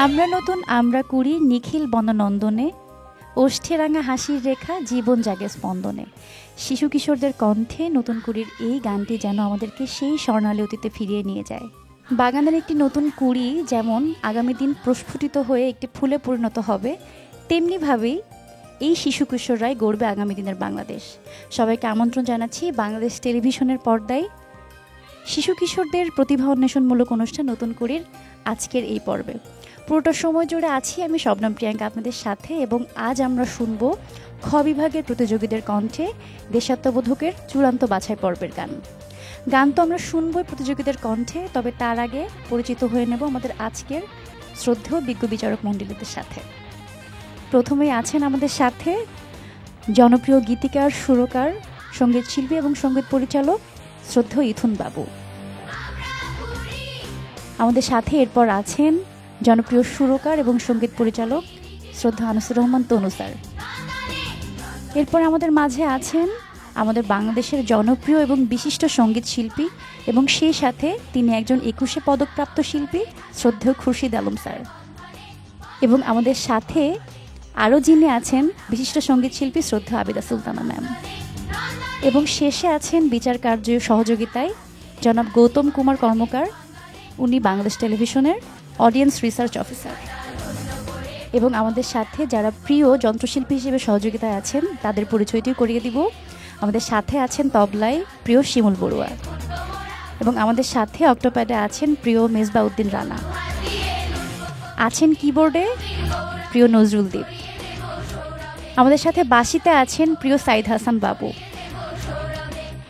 আমরা নতুন আমরা কুড়ি নিখিল বননন্দনে, ওষ্ঠে রাঙা হাসির রেখা জীবন জাগে স্পন্দনে। শিশু কিশোরদের কণ্ঠে নতুন কুড়ির এই গানটি যেন আমাদেরকে সেই স্বর্ণালী অতীতে ফিরিয়ে নিয়ে যায়। বাগানের একটি নতুন কুড়ি যেমন আগামী দিন প্রস্ফুটিত হয়ে একটি ফুলে পরিণত হবে, তেমনিভাবেই এই শিশু কিশোররাই গড়বে আগামী দিনের বাংলাদেশ। সবাইকে আমন্ত্রণ জানাচ্ছি বাংলাদেশ টেলিভিশনের পর্দায় শিশু কিশোরদের প্রতিভা অন্বেষণমূলক অনুষ্ঠান নতুন কুড়ির আজকের এই পর্বে। পুরোটা সময় জুড়ে আছি আমি শবনম প্রিয়াঙ্কা আপনাদের সাথে, এবং আজ আমরা শুনব খ বিভাগের প্রতিযোগীদের কণ্ঠে দেশাত্মবোধকের চূড়ান্ত বাছাই পর্বের গান তো আমরা শুনবই প্রতিযোগীদের কণ্ঠে, তবে তার আগে পরিচিত হয়ে নেব আমাদের আজকের শ্রদ্ধেয় বিজ্ঞ বিচারক মণ্ডলীদের সাথে। প্রথমেই আছেন আমাদের সাথে জনপ্রিয় গীতিকার, সুরকার, সঙ্গীত শিল্পী এবং সঙ্গীত পরিচালক শ্রদ্ধেয় ইথুন বাবু। আমাদের সাথে এরপর আছেন জনপ্রিয় সুরকার এবং সঙ্গীত পরিচালক শ্রদ্ধা আনিসুর রহমান তনু স্যার। এরপর আমাদের মাঝে আছেন আমাদের বাংলাদেশের জনপ্রিয় এবং বিশিষ্ট সঙ্গীত শিল্পী, এবং সেই সাথে তিনি একজন 21শে পদকপ্রাপ্ত শিল্পী শ্রদ্ধেয় খুরশিদ আলম স্যার। এবং আমাদের সাথে আরও যিনি আছেন বিশিষ্ট সঙ্গীত শিল্পী শ্রদ্ধা আবিদা সুলতানা ম্যাম। এবং শেষে আছেন বিচার কার্য সহযোগিতায় জনাব গৌতম কুমার কর্মকার, উনি বাংলাদেশ টেলিভিশনের অডিয়েন্স রিসার্চ অফিসার। এবং আমাদের সাথে যারা প্রিয় যন্ত্রশিল্পী হিসেবে সহযোগিতায় আছেন তাদের পরিচয়টিও করিয়ে দিব। আমাদের সাথে আছেন তবলায় প্রিয় শিমুল বড়ুয়া, এবং আমাদের সাথে অক্টোপ্যাডে আছেন প্রিয় মেজবা উদ্দিন রানা, আছেন কিবোর্ডে প্রিয় নজরুল দ্বীপ, আমাদের সাথে বাঁশিতে আছেন প্রিয় সাইদ হাসান বাবু,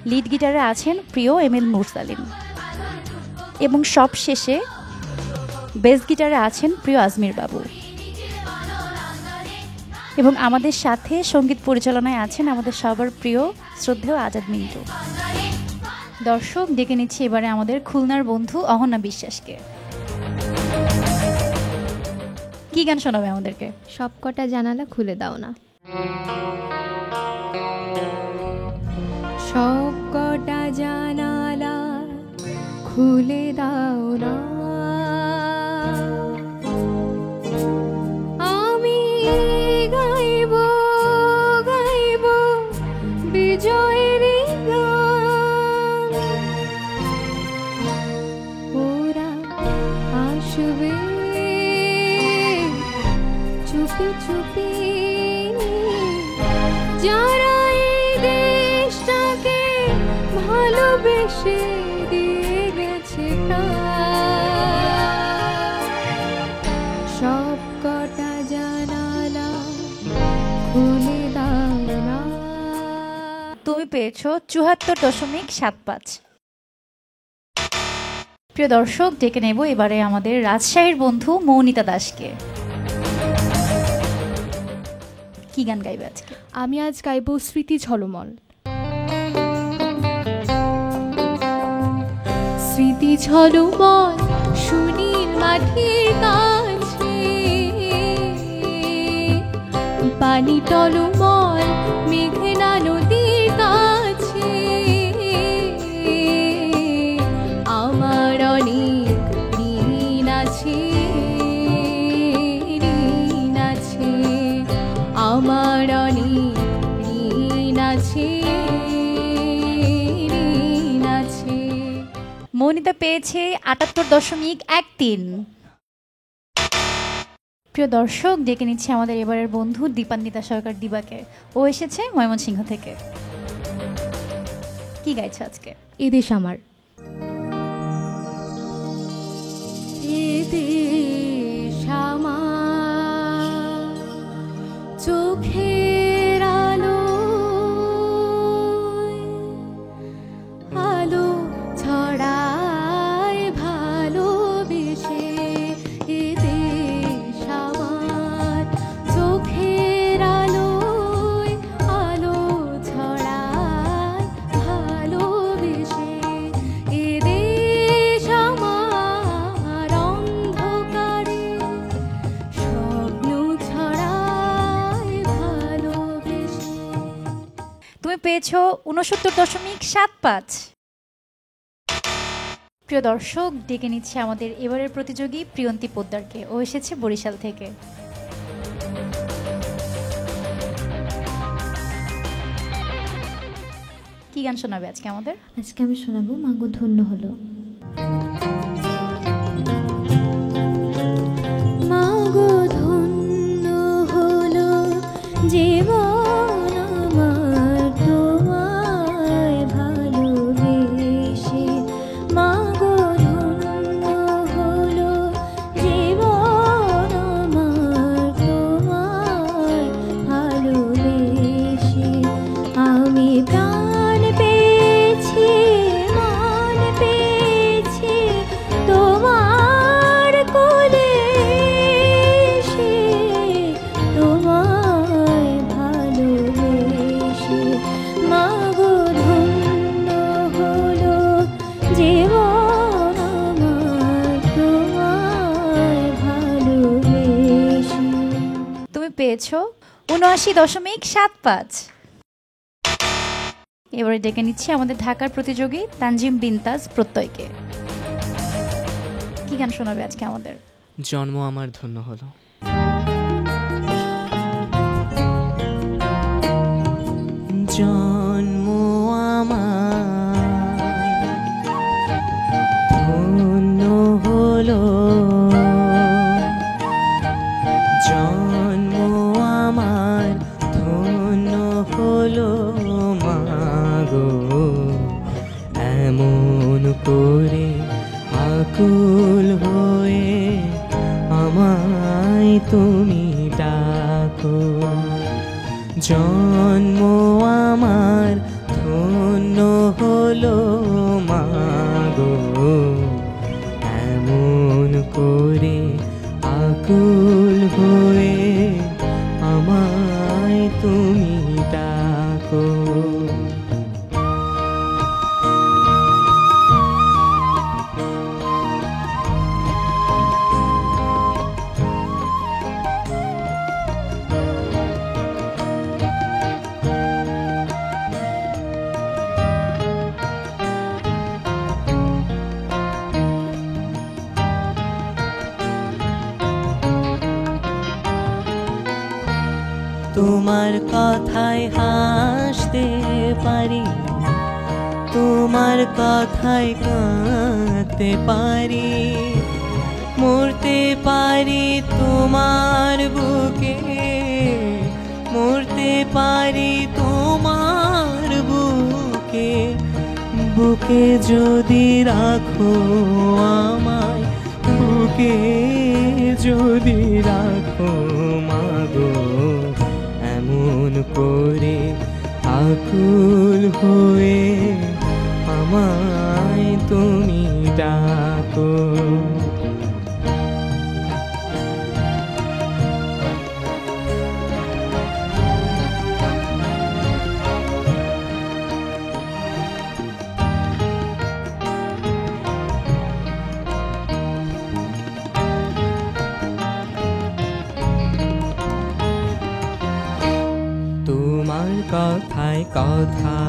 লিড গিটারে আছেন প্রিয় এমএল মুরসালিম, এবং সব শেষে বেস গিটারে আছেন প্রিয় আজমির বাবু। এবং আমাদের সাথে সঙ্গীত পরিচালনায় আছেন আমাদের সবার প্রিয় শ্রদ্ধেয় আজাদ মিন্টু। দর্শক, ডেকে নিচ্ছি এবারে আমাদের খুলনার বন্ধু অহনা বিশ্বাসকে। কি গান শোনাবে আমাদেরকে? সবকটা জানালা খুলে দাও না। সবকটা জানালা খুলে দাও না, আমি গাইব গাইব বিজয়ের গান, ওরা আসবে চুপি চুপি, যারা এই দেশটাকে ভালোবেসে দিয়ে গেছে সব কটা জানালা খুলে দাও না। তুমি পেয়েছো ৭৪.৭৫। প্রিয় দর্শক, ডেকে নেব এবারে আমাদের রাজশাহীর বন্ধু মৌনিতা দাসকে। কি গান গাইবে আজকে? আমি আজ গাইব স্মৃতি ঝলমল। স্মৃতি ঝলমল সুনীল মাটির কাছে, পানি টলমল মেঘনা নদীর কাছে, আমার অনেক ঋণ আছে, ঋণ আছে, আমার অনেক ঋণ আছে, ঋণ আছে। মৌনিতা পেয়েছে ৭৮.১৩। প্রিয় দর্শক, ডেকে নিচ্ছে আমাদের এবারের বন্ধু দীপান্বিতা সরকার দিবাকে। ও এসেছে ময়মনসিংহ থেকে। কি গাইছে আজকে? এদেশ আমার। এদেশ আমার চোখের আলো, আলো ছড়ায় ভালোবেসে, এদেশ আমার চোখের আলো, আলো ছড়ায় ভালোবেসে, এদেশ আমার অন্ধকারে স্বপ্ন ছড়ায় ভালোবেসে। তুমি পেয়েছো ৬৯.৭৫। প্রিয় দর্শক, ডেকে নিচ্ছে আমাদের এবারের প্রতিযোগী প্রিয়ন্তী পোদ্দারকে। ও এসেছে বরিশাল থেকে। কি গান শোনাবে আজকে আমাদের? আজকে আমি শোনাবো মাগো ধন্য হলো। মাগো ধন্য হলো জীবন আমার তোমায় ভালোবেসে। মাগো ধন্য হলো জীবন আমার তোমায় ভালোবেসে। আমি প্রাণ পেয়েছি, মান পেয়েছি তোমার কোলে এসে, তোমায় ভালোবেসে। মাগো ধন্য হলো জীবন আমার তোমায় ভালোবেসে। তুমি পেয়েছো ৭৯.৭৫। এবারে ডেকে নিচ্ছি আমাদের ঢাকার প্রতিযোগী তানজিম বিনতাজ প্রত্যয়কে। কি গান শোনাবে আজকে আমাদের? জন্ম আমার ধন্য হলো। জন্ম আমার ধন্য হলো, জন্ম আমার ধন্য হলো মাগো, এমন করে আকুল হয়ে আমায় তুমি ডাকো। জন্ম আমার ধন্য হলো মাগো, এমন করে আকুল হয়ে আমায় তুমি ডাকো। তোমার কথায় হাসতে পারি, তোমার কথায় কাঁদতে পারি, মরতে পারি তোমার বুকে, মরতে পারি তোমার বুকে। বুকে যদি রাখো আমায়, বুকে যদি রাখো মাগো, এমন করে আকুল হয়ে আমায় তুমি ডাকো। তোমার কথায় কথা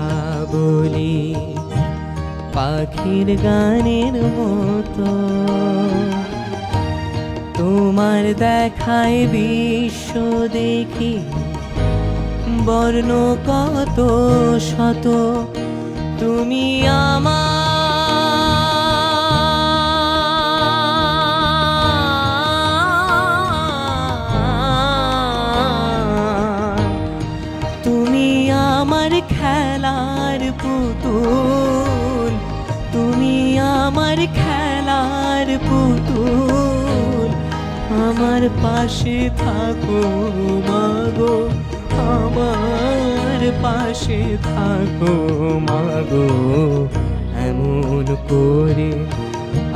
বলি পাখির গানের মতো, তোমার দেখায় বিশ্ব দেখি বর্ণ কত শত। তুমি আমার খেলার পুতুল, তুমি আমার খেলার পুতুল। আমার পাশে থাকো মাগো, আমার পাশে থাকো মাগো, এমন করে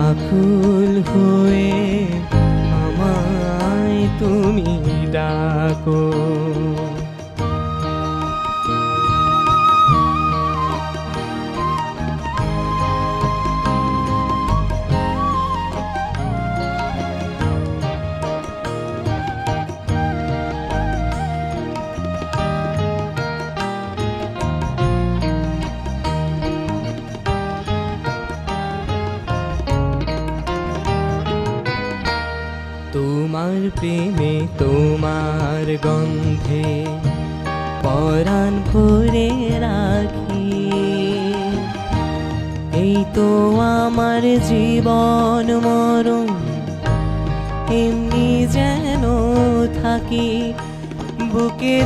আকুল হয়ে আমায় তুমি ডাকো। তোমার প্রেমে তোমার গন্ধে পরাণ ভরে রাখি। এই তো আমার জীবন মরণ, এমনি যেন থাকি বুকে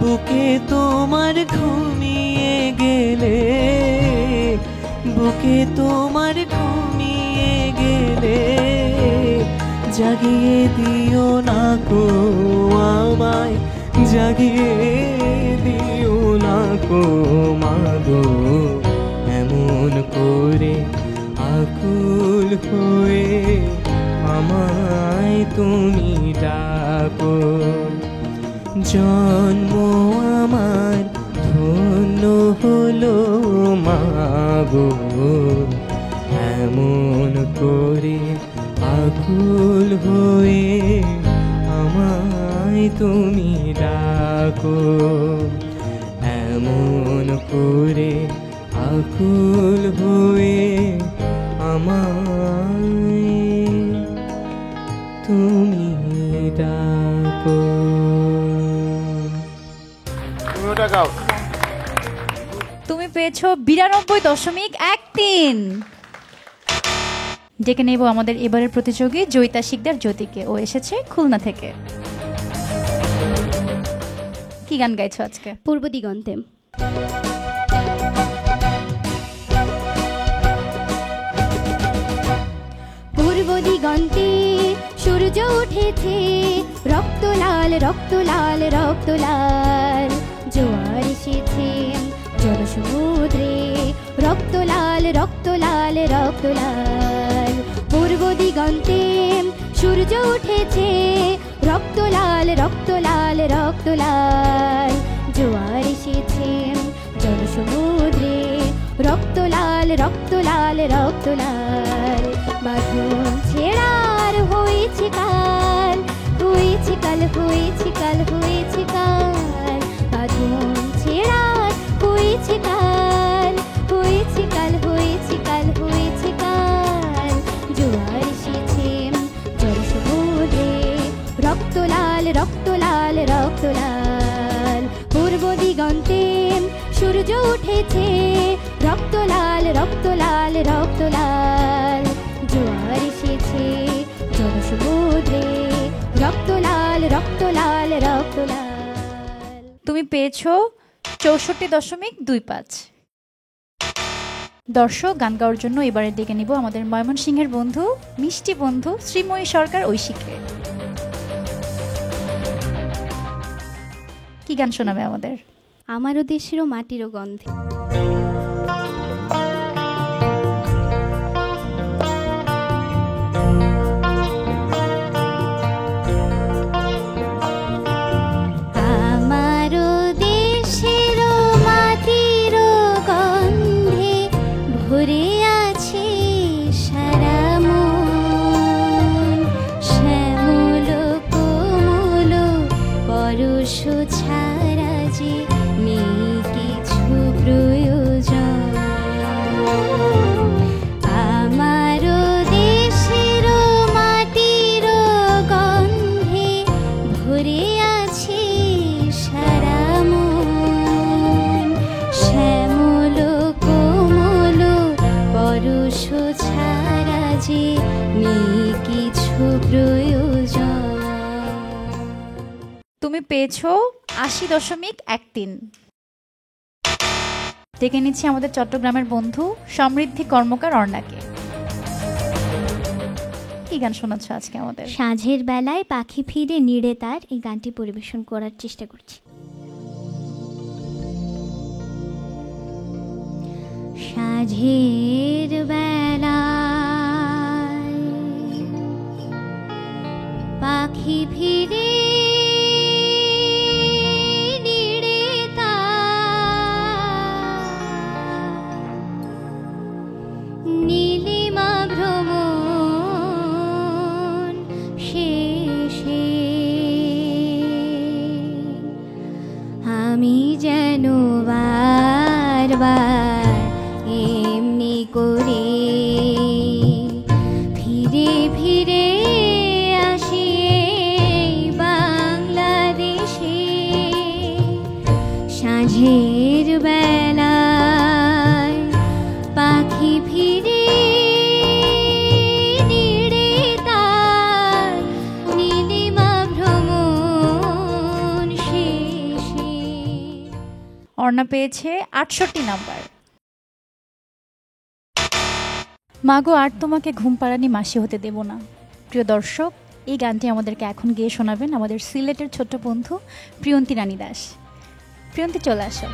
বুকে তোমার ঘুমিয়ে গেলে, বুকে তোমার ঘুমিয়ে গেলে জাগিয়ে দিও না গো আমায়, জাগিয়ে দিও না গো মাগো, এমন করে আকুল হয়ে আমায় তুমি ডাকো। জন্ম আমার ধন্য হলো মাগো, এমন করে আকুল হয়ে আমায় তুমি ডাকো, এমন করে আকুল হয়ে আমায় তুমি ডাকো। তুমি পেয়েছো 92.13। ডেকে নেব আমাদের এবারের প্রতিযোগী জয়িতা শিকদার জ্যোতিকে, ও এসেছে খুলনা থেকে। কি গান গাইছো আজকে? পূর্ব দিগন্তে। পূর্ব দিগন্তে সূর্য উঠেছে, রক্ত লাল রক্ত লাল রক্ত লাল, জোয়ার এসেছে জনসমুদ্রে, রক্ত লাল রক্ত লাল রক্ত লাল। পূর্ব দিগন্তে সূর্য উঠেছে, রক্ত লাল রক্ত লাল রক্ত লাল, জোয়ার এসেছে জনসমুদ্রে, রক্ত লাল রক্ত লাল রক্ত লাল। বাঁধন ছেড়ার হয়েছে কাল, হয়েছে কাল হয়েছে কাল হয়েছে কাল, বাঁধন ছেড়ার হয়েছে কাল, হয়েছে কাল হয়েছে কাল হয়েছে কাল, জোয়ার এসেছে জনসমুদ্রে, রক্ত লাল রক্ত লাল রক্ত লাল। পূর্ব দিগন্তে সূর্য উঠেছে, রক্ত লাল রক্ত লাল রক্ত লাল, জোয়ার এসেছে জনসমুদ্রে, রক্ত লাল রক্ত লাল রক্ত লাল। তুমি পেয়েছো 64.25। দর্শক, গান গাওয়ার জন্য এবারে ডেকে নিব আমাদের ময়মনসিংহের বন্ধু, মিষ্টি বন্ধু শ্রীময়ী সরকার ঐশীকে। কি গান শোনাবে আমাদের? আমারও দেশেরও মাটিরও গন্ধে। আমারও দেশেরও মাটিরও গন্ধে ভরে আছে সারা মন, শ্যামল কোমল পরশ ছাড়া যে নেই কিছু প্রয়োজন। আমারও দেশেরও মাটিরও গন্ধে ভরে আছে সারা মন, শ্যামল কোমল পরশ ছাড়া যে নেই কিছু প্রয়োজন। তুমি পেয়েছো 80.13। ডেকে নিচ্ছি আমাদের চট্টগ্রামের বন্ধু সমৃদ্ধি কর্মকার অর্ণাকে। কি গান শোনাচ্ছ আজকে আমাদের? সাঁঝের বেলায় পাখি ফিরে নিড়ে তার, এই গানটি পরিবেশন করার চেষ্টা করছি। সাঁঝের বেলায় পাখি ফিরে নিড়ে তার, নীলিমা ভ্রমণ শেষে মাঝের বেলায় পাখি ফিরে নিড়ে তার নীলিমা ভ্রমণ শেষে। অর্ণা পেয়েছে ৬৮ নাম্বার। মাগো আর তোমাকে ঘুম পাড়ানি মাসি হতে দেব না। প্রিয় দর্শক, এই গানটি আমাদেরকে এখন গেয়ে শোনাবেন আমাদের সিলেটের ছোট্ট বন্ধু প্রিয়ন্তী রানী দাস। প্রিয়ন্তী, চলে আসো।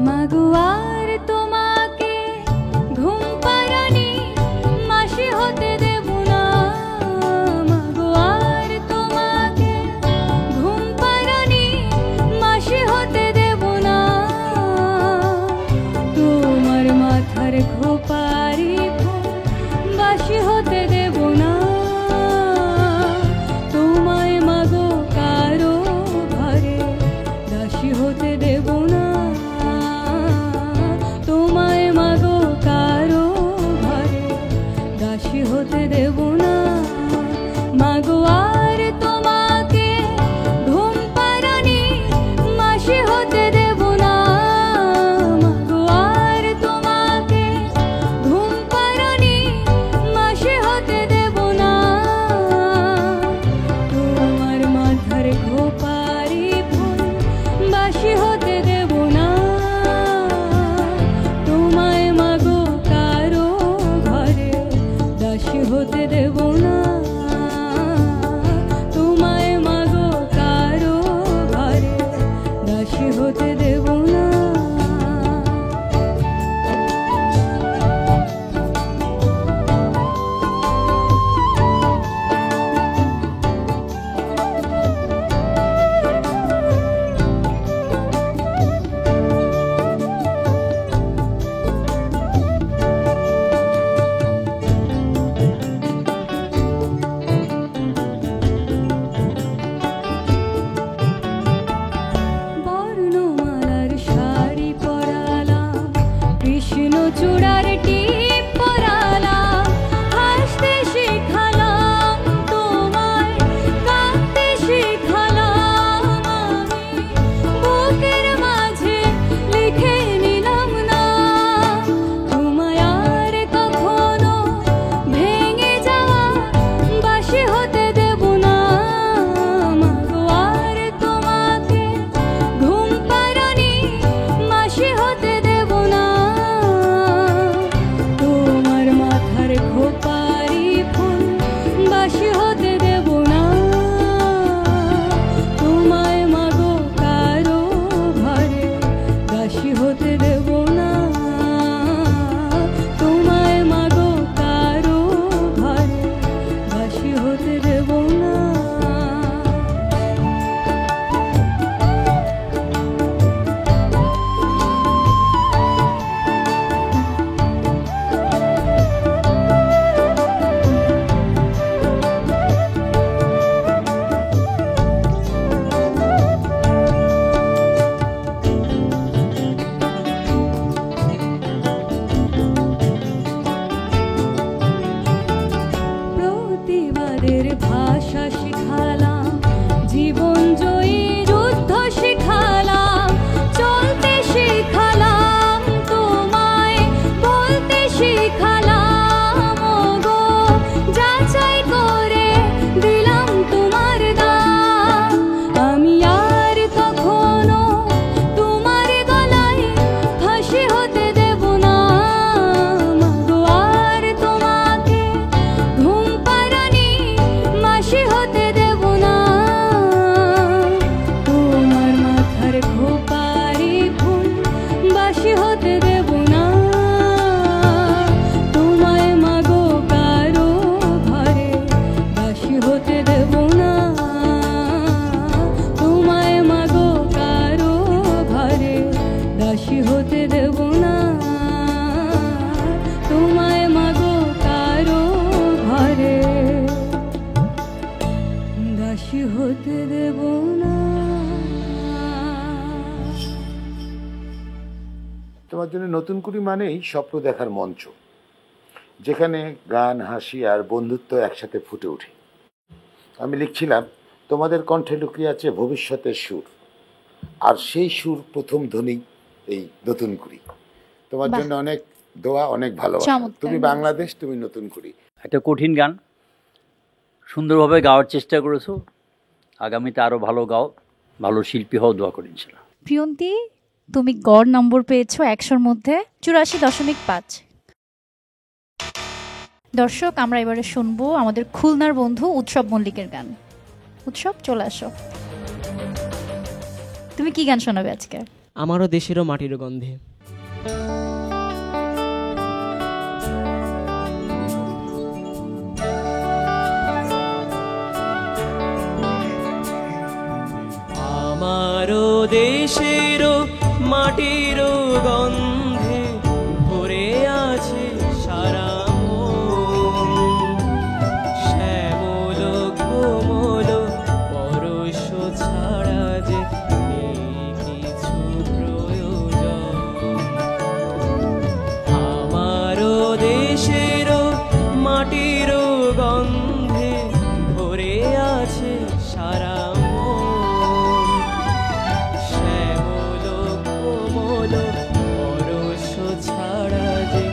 মাগো আর তোমাকে ঘুম পাড়ানি মাসি হতে দেব না। মাগো আর তোমাকে ঘুম পাড়ানি মাসি হতে দেব না। তোমার মাথার খোপারি বাসি হতে দেব না। তোমায় মাগো কারো ঘরে দাসী হতে দেব না। তোমায় মাগো কারো ঘরে দাসী হতে দেব না। মাগো আর তোমাকে ঘুম পাড়ানি মাসি হতে দেব না। মাগো আর তোমাকে ঘুম পাড়ানি মাসি হতে দেব না। তোমার মাথার খোপারি ফুল বাসি হতে দেব না। তোমায় মাগো কারো ঘরে দাসী হতে দেব না। তোমায় মাগো কারো ঘরে দাসী হতে দেব না। বর্ণমালার শাড়ি পরালাম, কৃষ্ণচূড়ার টিপ পরালাম। হাসতে শেখালাম তোমায়, কাঁদতে শেখালাম আমি। বুকের মাঝে লিখে নিলাম না, তোমায় আর কখনো ভেঙে যাওয়া বাসি হতে দেব না। মাগো আর তোমাকে ঘুম পাড়ানি মাসি হতে দেব না। তোমার মাথার খোপারি ফুল বাসি হতে দেব না। তোমায় মাগো কারো ঘরে দাসী হতে দেব না। তোমায় মাগো কারো ঘরে দাসী হতে দেব না। প্রতিবাদের ভাষা শিখালাম, জীবন জয়ী যুদ্ধ শিখালাম। চলতে শিখালাম তোমায়, বলতে শিখালাম ওগো। যাচাই করে দিলাম তোমার দাম। আমি আর কখনো তোমার গলায় ফাঁসি হতে দেব না। মাগো আর তোমাকে ঘুম পাড়ানি মাসি হতে দেব না। তোমার মাথার খোপারি ফুল বাসি হতে দেব না। তোমায় মাগো কারো ঘরে দাসী হতে দেব না। তোমায় মাগো কারো ঘরে দাসী হতে দেব না। তোমায় মাগো কারো ঘরে দাসী হতে দেব না। তোমার জন্য নতুন কুড়ি মানেই স্বপ্ন দেখার মঞ্চ, যেখানে গান, হাসি আর বন্ধুত্ব একসাথে ফুটে ওঠে। আমি লিখছিলাম, তোমাদের কণ্ঠে লুকিয়ে আছে ভবিষ্যতের সুর, আর সেই সুর প্রথম ধ্বনি এই নতুন কুড়ি। তোমার বাহ। জন্য অনেক দোয়া, অনেক ভালোবাসা। চমৎকার। তুমি বাংলাদেশ, তুমি নতুন কুড়ি। একটা কঠিন গান সুন্দরভাবে গাওয়ার চেষ্টা করেছো। আগামীতে আরও ভালো গাও, ভালো শিল্পী হও, দোয়া করি ইনশাল্লাহ। প্রিয়ন্তী, তুমি গড় নম্বর পেয়েছো 100-র মধ্যে 84.5। দর্শক, আমরা এবারে শুনবো আমাদের খুলনার বন্ধু উৎসব মল্লিকের গান। উৎসব, চলে আসো। তুমি কি গান শোনাবে আজকে? আমারও দেশেরও মাটির গন্ধে। আমারও দেশেরও মাটির গন্ধে ভরে আছে সারা মন, শ্যামল কোমল পরশ ছাড়া যে নেই কিছু প্রয়োজন। আমারও দেশেরও মাটির গন্ধে ভরে আছে সারা মন, শ্যামল কোমল পরশ ছাড়া যে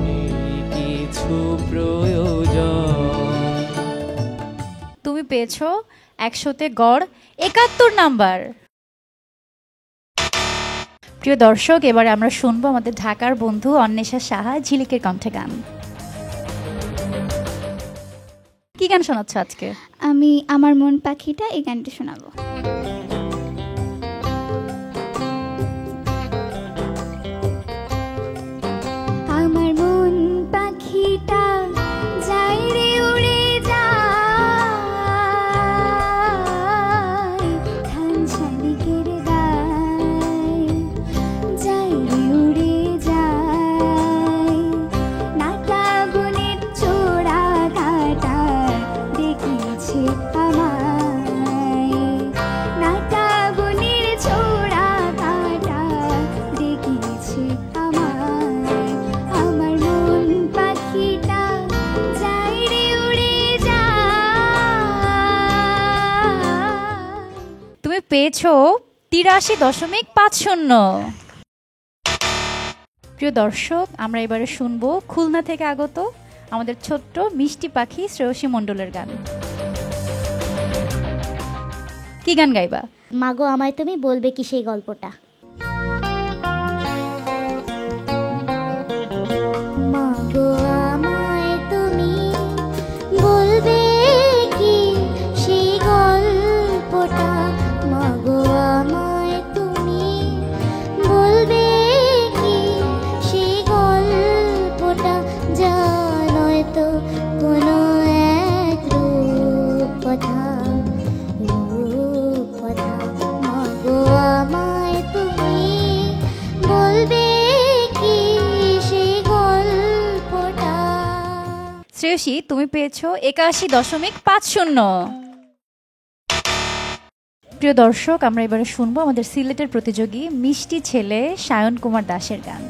নেই কিছু প্রয়োজন। তুমি পেয়েছো 100-তে গড় 71 নাম্বার। প্রিয় দর্শক, এবারে আমরা শুনবো আমাদের ঢাকার বন্ধু অন্বেষা সাহা ঝিলিকের কণ্ঠে গান। কি গান শোনাচ্ছ আজকে? আমি আমার মন পাখিটা এই গানটা শোনাবো। আমার মন পাখিটা যাই রে উড়ে যায়, ধান শালিকের গায় যাই রে উড়ে যায়, নাটা গুণের চোরা কাটা দেখিছে আমায়, নাটা গুণের চোরা কাটা দেখিছে আমায়। আমার মন পাখিটা যাই রে উড়ে যায়। তুমি পেয়েছো 83.50। প্রিয় দর্শক, আমরা এবারে শুনবো খুলনা থেকে আগত আমাদের ছোট্ট মিষ্টি পাখি শ্রেয়সী মণ্ডলের গান। কি গান গাইবা? মাগো আমায় তুমি বলবে কি সেই গল্পটা। মাগো আমায় তুমি বলবে কি সেই গল্পটা, মাগো আমায় তুমি বলবে কি সেই গল্পটা, জানোই তো কোনো এক রূপকথা, রূপকথা। মাগো আমায় তুমি বলবে কি সেই গল্পটা। শ্রেয়সী, তুমি পেয়েছো 81.50। প্রিয় দর্শক, আমরা এবারে শুনবো আমাদের সিলেটের প্রতিযোগী মিষ্টি ছেলে সায়ন কুমার দাসের গান।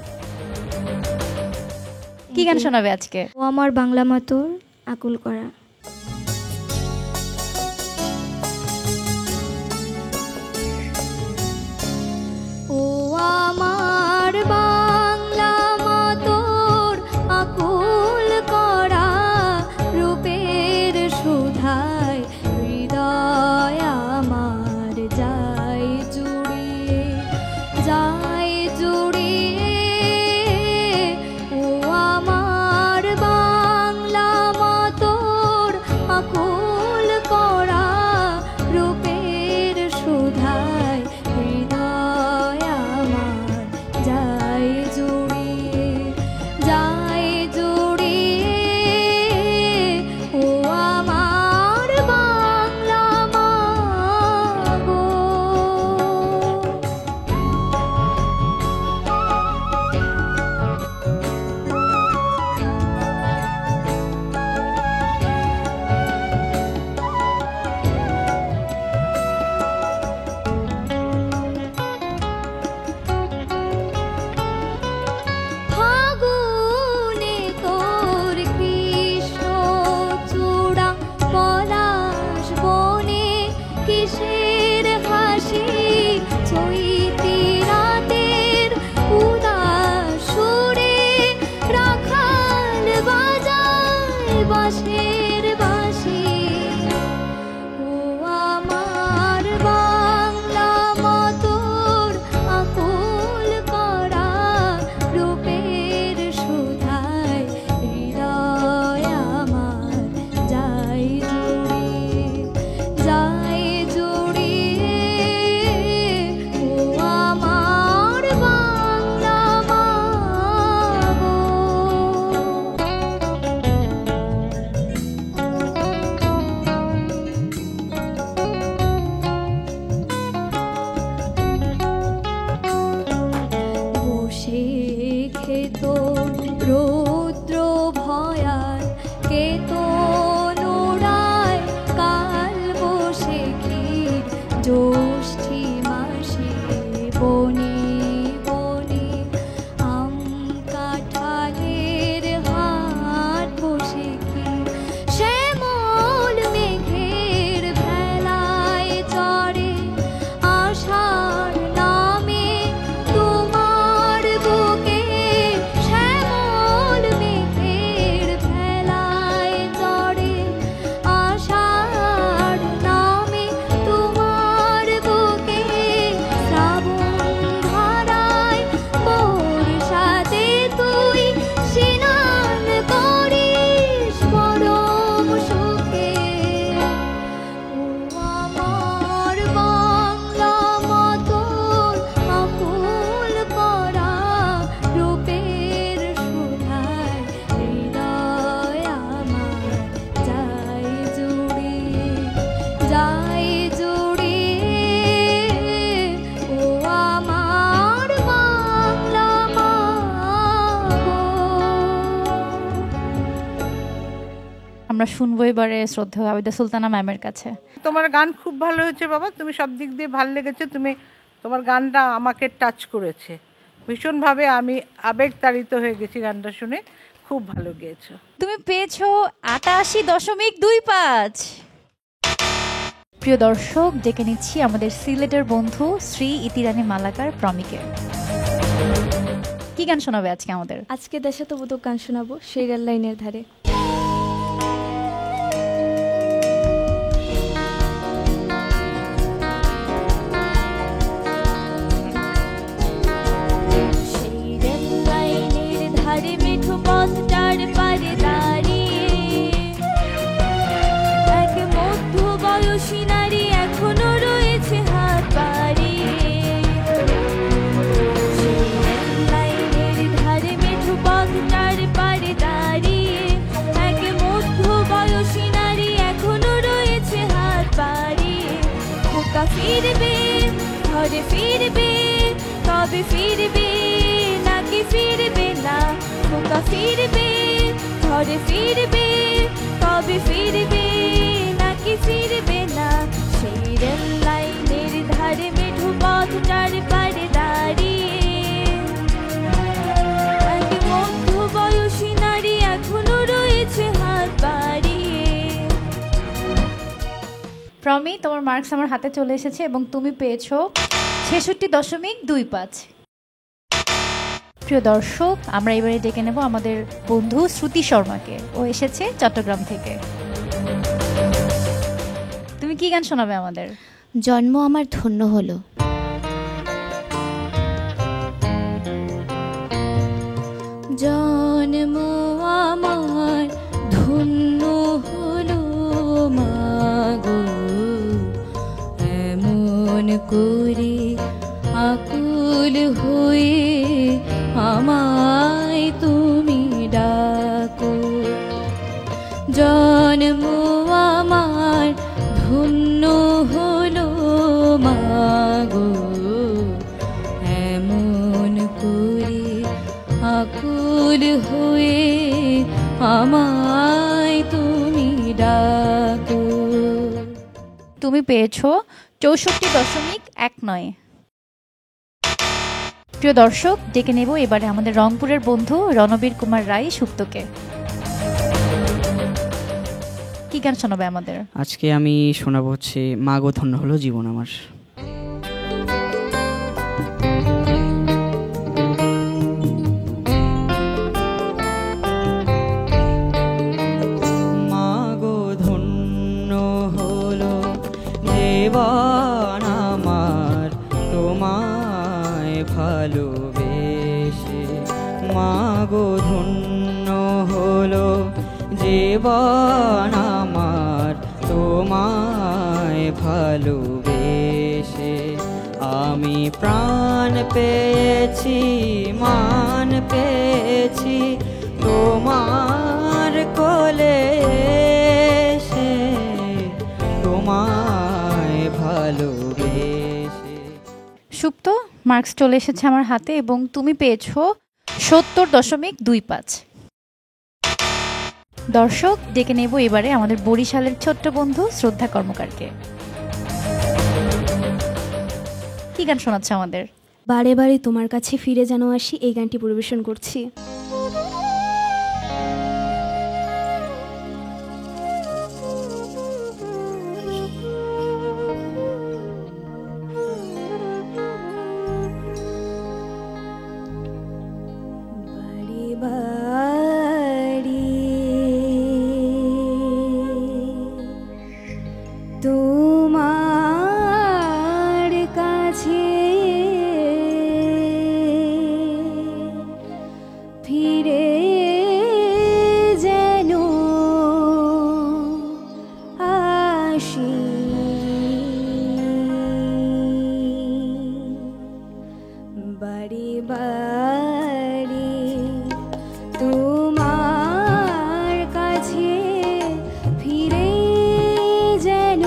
কি গান শোনাবে আজকে? ও আমার বাংলা মাতর আকুল করা। ও আমার বাংলা মাতর আকুল করা, রূপের সুধায় হৃদয় আমার যায় জুড়িয়ে, যায় জুড়িয়ে। ও আমার বাংলা মাতর চৈতি রাতের উদাস সুরে রাখাল বাজায় বাঁশের বাঁশি। ও আমার বাংলা মতোর আকুল করা রূপের সুধায় হৃদয় আমার যায় জুড়িয়ে, যায় জুড়িয়ে। ও আমার বাংলা মা গো। বসে খেত রৌদ্র ভয়াল কেতনোড়ায় কাল বসে ক্ষীর জ্যৈষ্ঠী মাসে বনে বনে আম কাঁঠালের হাট বসে কি শ্যামল মেঘের ভেলায় চড়ে আষাঢ় নামে তোমার বুকে। শ্যামল মেঘের ভেলায় চড়ে আষাঢ় নামে তোমার বুকে। শ্রাবণ ধারায় বর্ষাতে তুই স্নান করিস পরম সুখে। ও আমার বাংলা মতোর আকুল করা রূপের সুধায় হৃদয় আমার যায় জুড়িয়ে, যায় জুড়িয়ে। ও আমার বাংলা মা গো। আমরা শুনবো এবারে শ্রদ্ধেয় আবিদা সুলতানা ম্যামের কাছে। তোমার গান খুব ভালো হয়েছে বাবা, তুমি সব দিক দিয়ে ভালো লেগেছে। তোমার গানটা আমাকে টাচ করেছে ভীষণভাবে, আমি আবেগতাড়িত হয়ে গেছি গানটা শুনে। খুব ভালো গেয়েছো। তুমি পেয়েছো 88.25। প্রিয় দর্শক, ডেকে নিচ্ছি আমাদের সিলেটের বন্ধু শ্রী ইতিরানী মালাকার প্রমিকে। কি গান শোনাবে আজকে আমাদের? আজকে দেশাত্মবোধক গান শোনাবো, সেই রেল লাইনের ধারে। সেই রেল লাইনের ধারে মেঠো পথটার পারে দাঁড়িয়ে এক মধ্যবয়সী নারী এখনো রয়েছে হাত বাড়িয়ে। সেই রেল লাইনের ধারে মেঠো পথটার পারে দাঁড়িয়ে এক মধ্যবয়সী নারী এখনো রয়েছে হাত বাড়িয়ে। খোকা ফিরবে, ঘরে ফিরবে, কবে ফিরবে নাকি ফিরবে না? খোকা ফিরবে, ঘরে ফিরবে, কবে ফিরবে নাকি ফিরবে না? সেই রেল লাইনের ধারে মেঠো পথটার পারে দাঁড়িয়ে এক মধ্যবয়সী নারী এখনো রয়েছে হাত বাড়িয়ে। প্রমি, তোমার মার্কস আমার হাতে চলে এসেছে এবং তুমি পেয়েছো 66.25। প্রিয় দর্শক, আমরা এবারে ডেকে নেব আমাদের বন্ধু শ্রুতি শর্মাকে। ও এসেছে চট্টগ্রাম থেকে। তুমি কি গান শোনাবে আমাদের? জন্ম আমার ধন্য হলো। জন্ম আমার ধন্য হলো মাগো, এমন করে আকুল হয়ে আমায় তুমি ডাকো। জন্ম আমার ধন্য হলো মাগো, এমন করে আকুল হয়ে আমায় তুমি ডাকো। তুমি পেয়েছো 64.19। প্রিয় দর্শক, ডেকে নেব এবারে আমাদের রংপুরের বন্ধু রণবীর কুমার রায় সুপ্তকে। কি গান শোনাবে আমাদের? আজকে আমি শোনাবো হচ্ছে মাগো ধন্য হলো জীবন আমার। ভালোবেসে মাগো ধন্য হলো জীবন আমার তোমায় ভালোবেসে। আমি প্রাণ পেয়েছি মান পেয়েছি তোমার কোলে এসে, তোমায় ভালোবেসে। সুপ্ত মার্কস চলে এসেছে আমার হাতে এবং তুমি পেয়েছো 70.25। দর্শক ডেকে নেব এবারে আমাদের বরিশালের ছোট্ট বন্ধু শ্রদ্ধা কর্মকারকে। কি গান শোনাচ্ছে আমাদের? বারে বারে তোমার কাছে ফিরে যেন আসি, এই গানটি পরিবেশন করছি। তোমার কাছে ফিরে যেন আসি, বাড়ি বাড়ি তোমার কাছে ফিরে যেন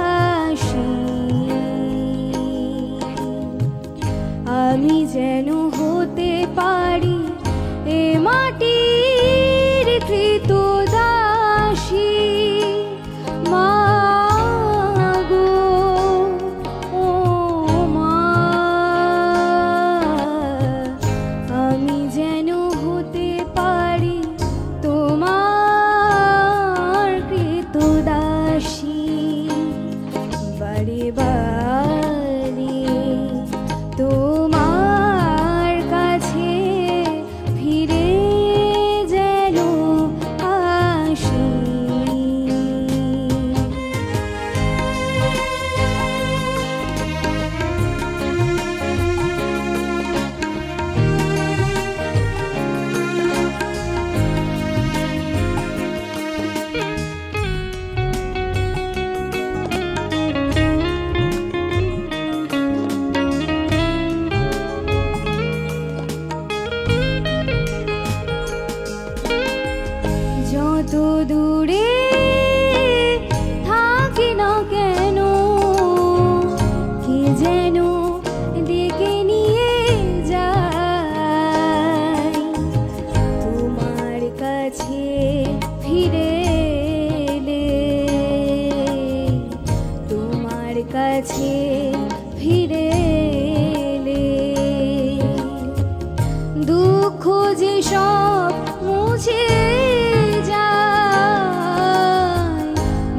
আসি, আমি যেন হতে পারি এ মাটির কৃতদাসী। মাগো ও মা, আমি যেন হতে পারি তোমার কৃতদাসী, বাড়ি বাড়ি তোমার কাছে ফিরে যেন আসি। যত দূরে থাকি না কেন, কে যেন ডেকে নিয়ে যায় তোমার কাছে ফিরে এলে, তোমার কাছে ফিরে এলে দুঃখ যে সব মুছে যায়,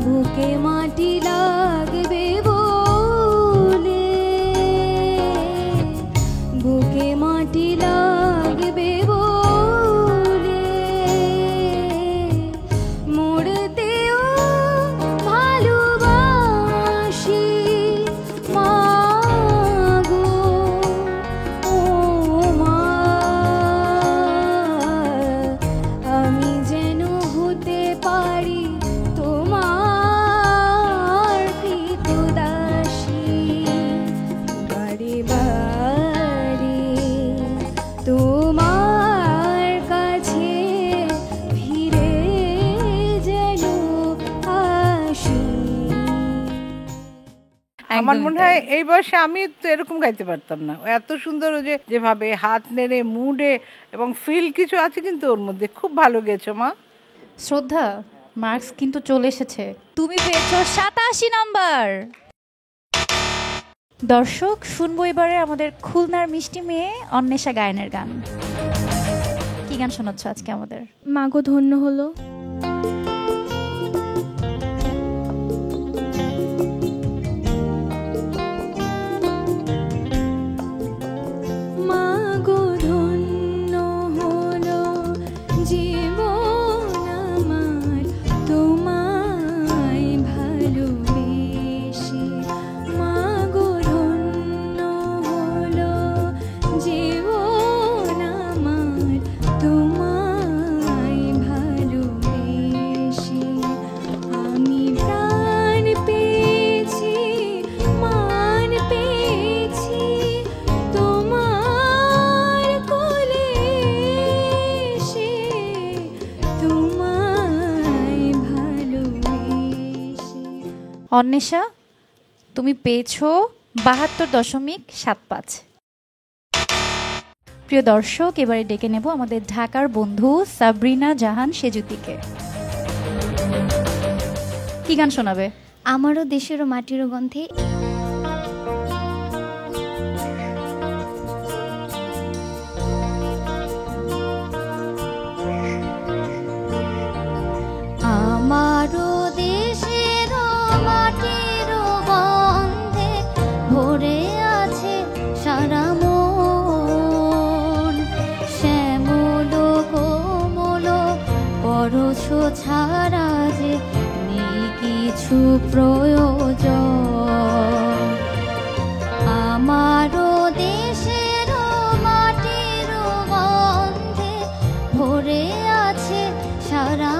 বুকে মাটি লাগবে বলে, বুকে মাটি লাগবে বলে মরতেও ভালোবাসি। মাগো ও মা, আমি যেন হতে পারি তোমার কৃতদাসী, বাড়ি বাড়ি তোমার কাছে ফিরে যেন আসি। আমার একদমই মনে তাই। হয় এই বয়সে আমি তো এরকম গাইতে পারতাম না। ও এত সুন্দর, ও যেভাবে হাত নেড়ে মুডে এবং ফিল কিছু আছে কিন্তু ওর মধ্যে, খুব ভালো গেছো মা। শ্রদ্ধা মার্কস কিন্তু চলে এসেছে, তুমি পেয়েছো 87 নাম্বার। দর্শক শুনবো এবারে আমাদের খুলনার মিষ্টি মেয়ে অন্বেষা গায়নের গান। কি গান শোনাচ্ছ আজকে আমাদের? মাগো ধন্য হলো। মাগো ধন্য হলো জীবন আমার তোমায় ভালোবেসে, মাগো ধন্য হলো অন্বেষা, তুমি পেয়েছো 72.75। প্রিয় দর্শক, এবারে ডেকে নেব আমাদের ঢাকার বন্ধু সাবরিনা জাহান সেজুতিকে। কি গান শোনাবে? আমারও দেশেরও মাটিরও গন্ধে। আমারও দেশের মাটির গন্ধে ভরে আছে সারা মন, শ্যামল কোমল পরশ ছাড়া যে নেই কিছু প্রয়োজন। আমারও দেশের মাটির গন্ধে ভরে আছে সারা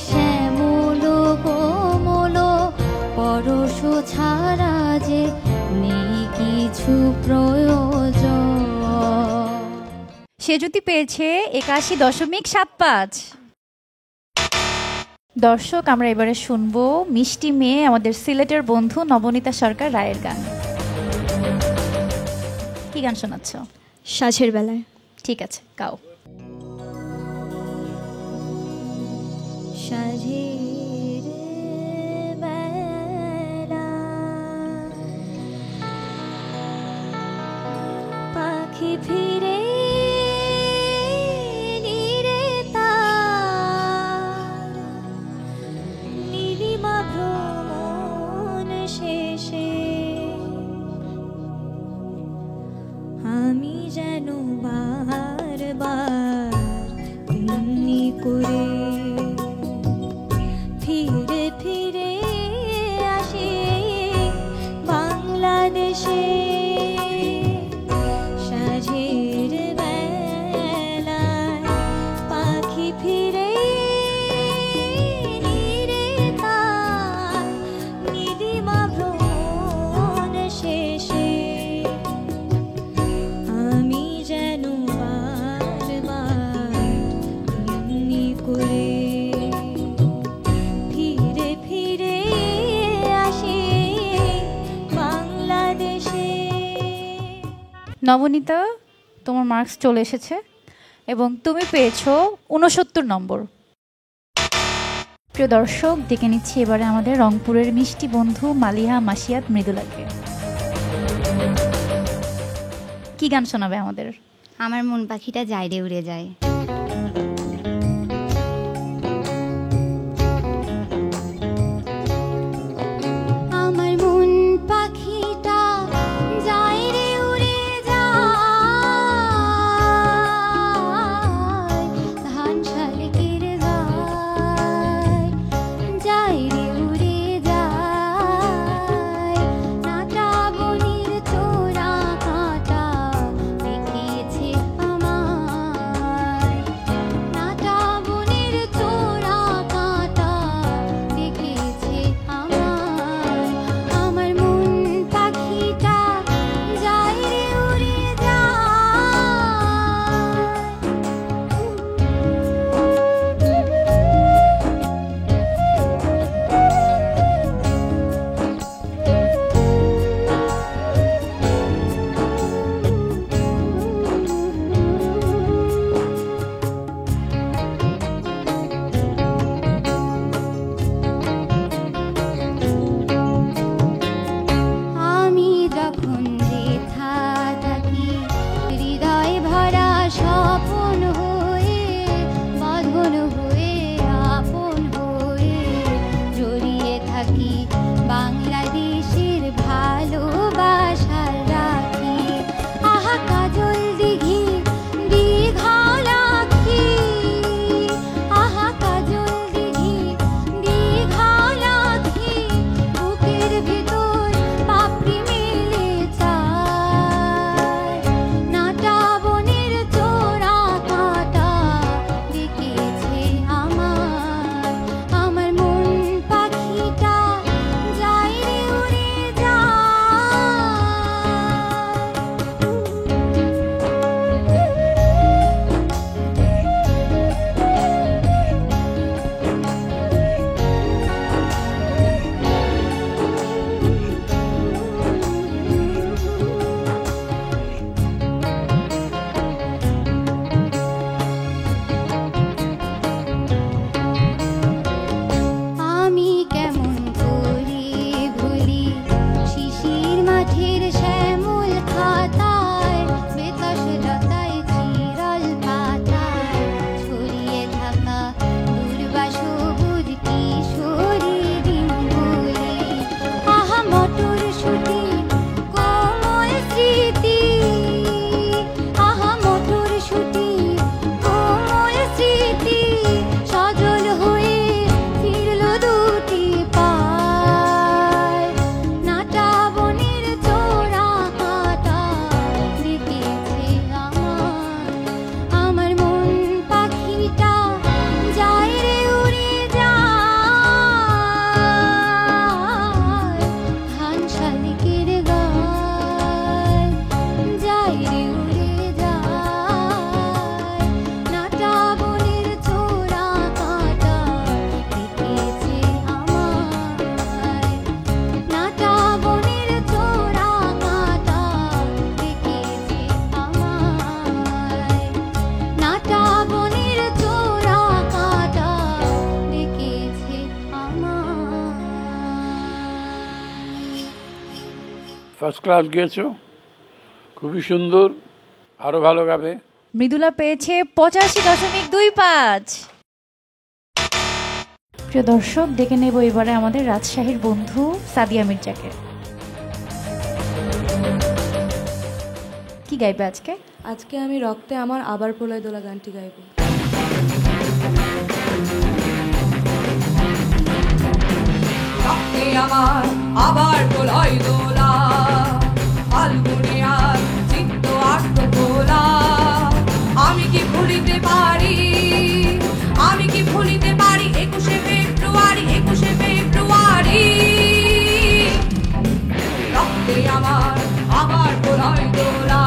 শ্যামল কোমল পরশ ছাড়া যে নেই কিছু প্রয়োজন। সেজুতি পেয়েছে 81.75। দর্শক, আমরা এবারে শুনবো মিষ্টি মেয়ে আমাদের সিলেটের বন্ধু নবনীতা সরকার রায়ের গান। কি গান শোনাচ্ছ? সাঁঝের বেলায়। ঠিক আছে, গাও। সাঁঝের বেলা পাখি ফিরে নিরে তার নীলিমা ভ্রমণ শেষে আমি যেন বারবার তেমনি করে ফিরে ফিরে আসি বাংলাদেশে। সাঁঝের বেলায় পাখি ফিরে নিরে তার নীলিমা ভ্রমণ শেষে আমি যেন বারবার তেমনি করে ফিরে ফিরে আসি বাংলাদেশে। নবনীতা, তোমার মার্কস চলে এসেছে এবং তুমি পেয়েছো 69 নম্বর। প্রিয় দর্শক, ডেকে নিচ্ছি এবারে আমাদের রংপুরের মিষ্টি বন্ধু মালিহা মাসিয়াত মৃদুলাকে। কি গান শোনাবে আমাদের? আমার মন পাখিটা যায় রে উড়ে যায়। আমার মন পাখিটা যায় রে উড়ে যায়, ধান শালিকের গায় যায় রে উড়ে যায়। নাটা বনির চোরা কাঁটা দেখেছে আমার ফার্স্ট ক্লাস গিয়েছো, খুবই সুন্দর, আরো ভালো গাবে। মৃদুলা পেয়েছে 85.25। প্রিয় দর্শক, ডেকে নেব এবারে আমাদের রাজশাহীর বন্ধু সাদিয়া মির্জাকে। কি গাইবে আজকে? আজকে আমি রক্তে আমার আবার প্রলয় দোলা গানটি গাইব। রক্তে আমার আবার প্রলয় দোলা, ফাল্গুনে আর চিত্ত আত্ম ভোলা। আমি কি ভুলিতে পারি, আমি কি ভুলিতে পারি 21শে ফেব্রুয়ারি, 21শে ফেব্রুয়ারি। রক্তে আমার আবার প্রলয় দোলা,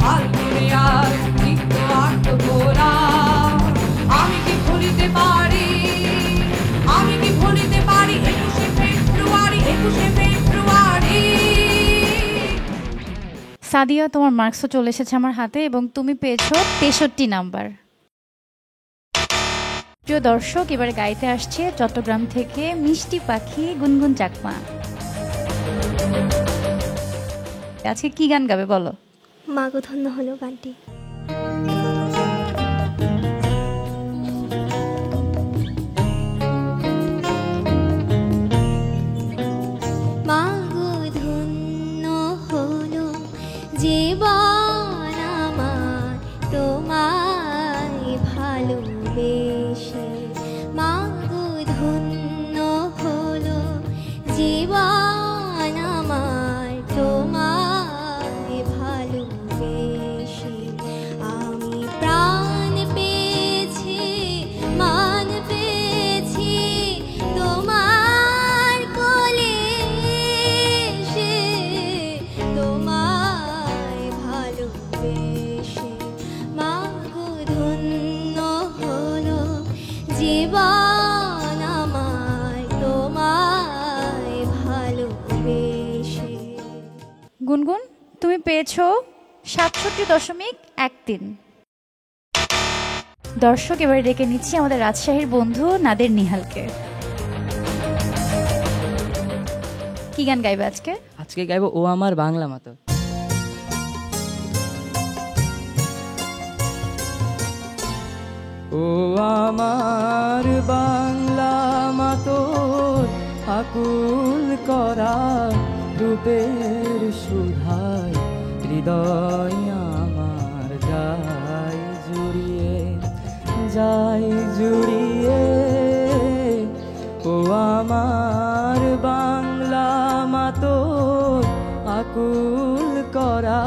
ফাল্গুনে আর চিত্ত আত্ম ভোলা। আমি কি ভুলিতে পারি, আমি কি ভুলিতে পারি 21শে ফেব্রুয়ারি, 21শে ফেব্রুয়ারি। সাদিয়া, তোমার মার্কসও চলে এসেছে আমার হাতে এবং তুমি পেয়েছো 63 নাম্বার। প্রিয় দর্শক, এবারে গাইতে আসছে চট্টগ্রাম থেকে মিষ্টি পাখি গুনগুন চাকমা। আজকে কি গান গাবে বলো? মাগো ধন্য হলো গানটি। মাগো ধন্য হলো জীবন আমার তোমায় ভালোবেসে। মাগো ধন্য হলো জীবন আমার তোমায় ভালোবেসে। আমি প্রাণ পেয়েছি, মান পেয়েছি তোমার কোলে এসে, তোমায় ভালোবেসে। মাগো ধন্য হলো জীবন আমার তোমায় ভালোবেসে। গুনগুন, তুমি পেয়েছো 67.13। দর্শক, এবারে ডেকে নিচ্ছি আমাদের রাজশাহীর বন্ধু নাদের নিহালকে। কি গান গাইবে আজকে? আজকে গাইব ও আমার বাংলা মাতো। ও আমার বাংলা মাতোর আকুল করা রূপের সুধায় হৃদয় আমার যায় জুড়িয়ে, যায় জুড়িয়ে। ও আমার বাংলা মাতোর আকুল করা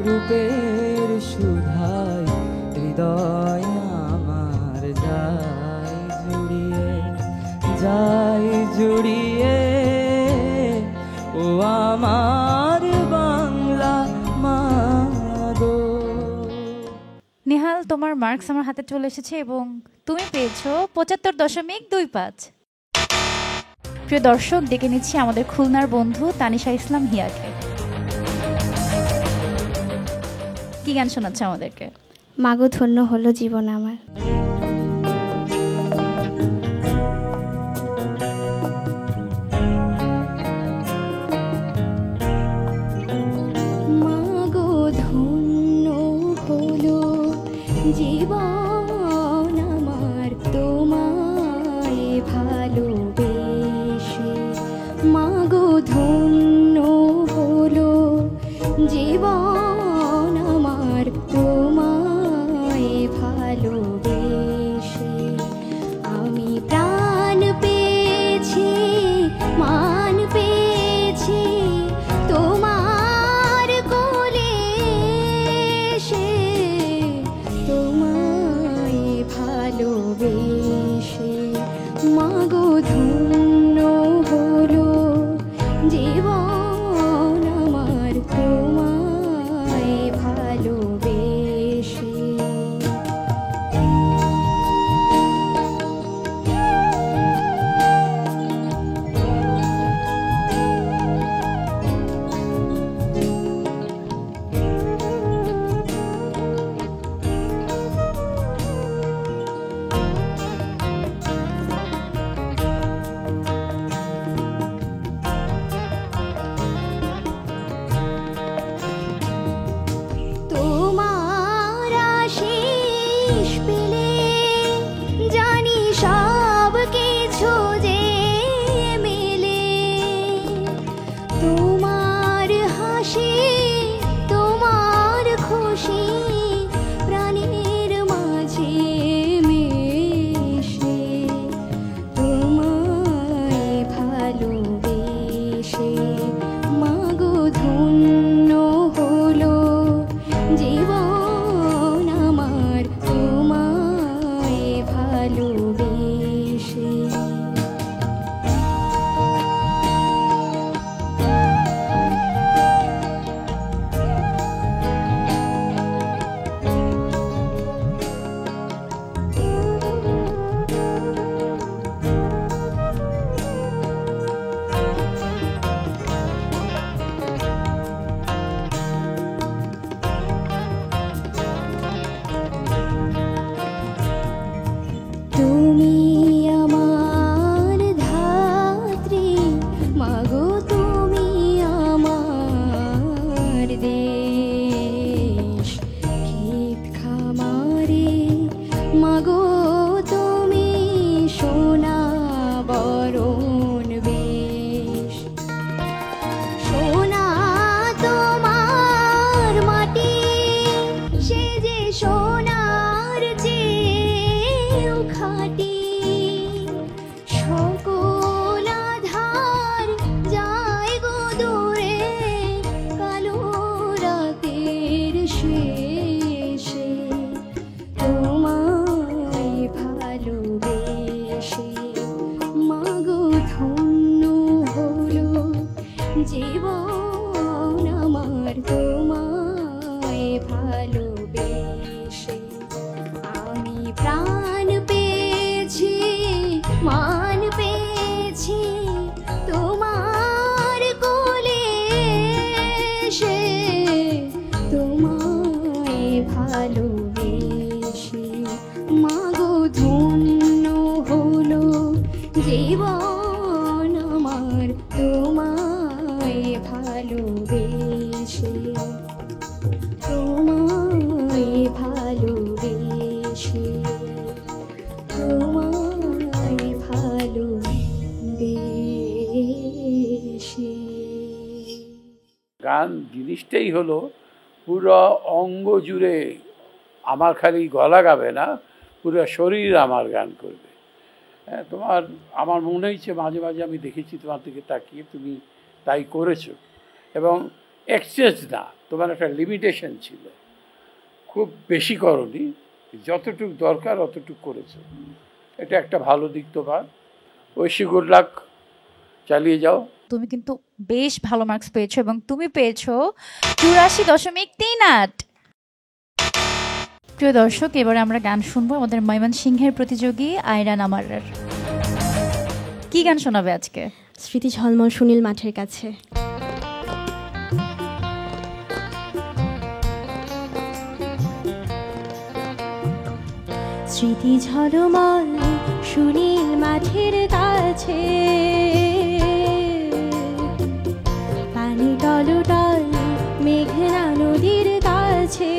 রূপের সুধায় হৃদয় আমার যায় জুড়িয়ে, যায় জুড়িয়ে। ও আমার বাংলা মাগো। নিহাল, তোমার মার্কস আমার হাতে চলে এসেছে এবং তুমি পেয়েছো 75.25। প্রিয় দর্শক, ডেকে নিচ্ছি আমাদের খুলনার বন্ধু তানিশা ইসলাম হিয়াকে। কি গান শোনাচ্ছে আমাদেরকে? মাগো ধন্য হলো জীবন আমার। মাগো ধন্য হলো জীবন আমার তোমায় ভালোবেসে। মাগো ধন্য হলো জীবন আমার তোমায় ভালোবেসে। আমি প্রাণ পেয়েছি, মান পেয়েছি তোমার কোলে এসে, তোমায় ভালোবেসে। মাগো ধন্য হলো জীবন আমার তোমায় জীবন আমার তোমায় ভালোবেসে আমি প্রাণ পেয়েছি মান পেয়েছি তোমার কোলে এসে তোমায় ভালোবেসে মাগো ধন্য হলো জীবন আমার তোমায় ভালোবেসে তোমায় ভালোবেসে তোমায় ভালোবেসে। গান জিনিসটাই হলো পুরো অঙ্গ জুড়ে আমার খালি গলা গাবে না, পুরো শরীর আমার গান করবে। হ্যাঁ, তোমার আমার মনে হয়েছে মাঝে মাঝে আমি দেখেছি তোমার দিকে তাকিয়ে তুমি তাই করেছো, এবং এক্সচেঞ্জ না, তোমার একটা লিমিটেশন ছিল, খুব বেশি করনি, যতটুকু দরকার অতটুকু করেছো। এটা একটা ভালো দিক তোমার। ঐশী, গুড লাক, চালিয়ে যাও। তুমি কিন্তু বেশ ভালো মার্কস পেয়েছো এবং তুমি পেয়েছো 84.38। প্রিয় দর্শক, এবারে আমরা গান শুনবো আমাদের ময়মনসিংহের প্রতিযোগী আয়রান আমারার। কি গান শোনাবে আজকে? স্মৃতি ঝলমল সুনীল মাঠের কাছে। স্মৃতি ঝলমল সুনীল মাঠের কাছে, পানি টলটল মেঘনা নদীর কাছে,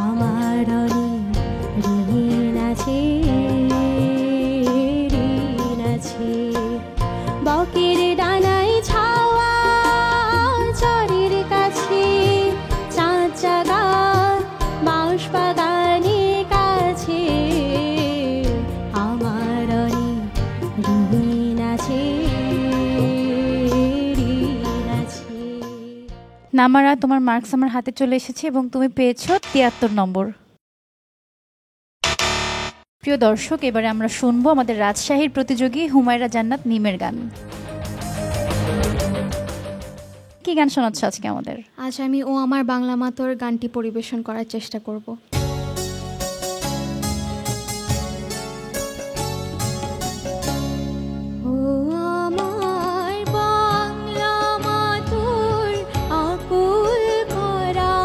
আমার ঋণ আছে ঋণ আছে। বকের ডানায় ছাওয়া চরের কাছে, চাঁদ জাগা বাঁশ বাগানের কাছে, আমার ঋণ আছে ঋণ আছে। নামারা, তোমার মার্কস আমার হাতে চলে এসেছে এবং তুমি পেয়েছো 73 নম্বর। প্রিয় দর্শক, এবারে আমরা শুনবো আমাদের রাজশাহীর প্রতিযোগী হুমায়রা জান্নাত নিমের গান। কি গান শোনাচ্ছ আজকে আমাদের? আজ আমি ও আমার বাংলা মাতর গানটি পরিবেশন করার চেষ্টা করব। ও আমার বাংলা মাতর আকুল করা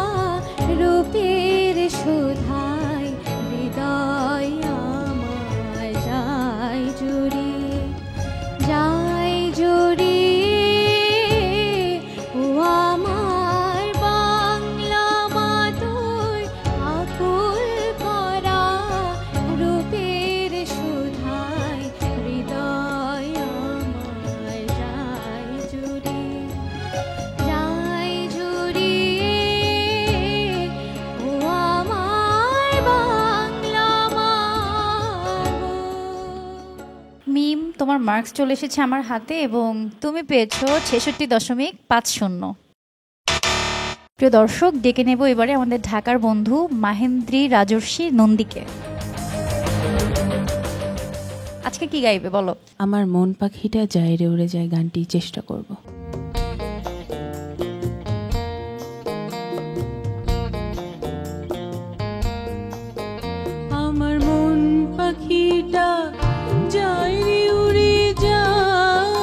রূপের শোধায় হৃদয় আমার যায় জুড়িয়ে যায় জুড়িয়ে। ও আমার বাংলা মাতর আকুল করা রূপের শোধায় হৃদয় আমার যায় জুড়িয়ে যায় জুড়িয়ে। ও আমার বাংলা মাগো। মিম, তোমার মার্কস চলে এসেছে আমার হাতে এবং তুমি পেয়েছো 66.50। প্রিয় দর্শক, ডেকে নেব এবারে আমাদের ঢাকার বন্ধু মাহেন্দ্রী রাজর্ষি নন্দীকে। আজকে কি গাইবে বলো? আমার মন পাখিটা যায় রে উড়ে যায় গানটি চেষ্টা করব। আমার মন পাখিটা যায় রে উড়ে যায়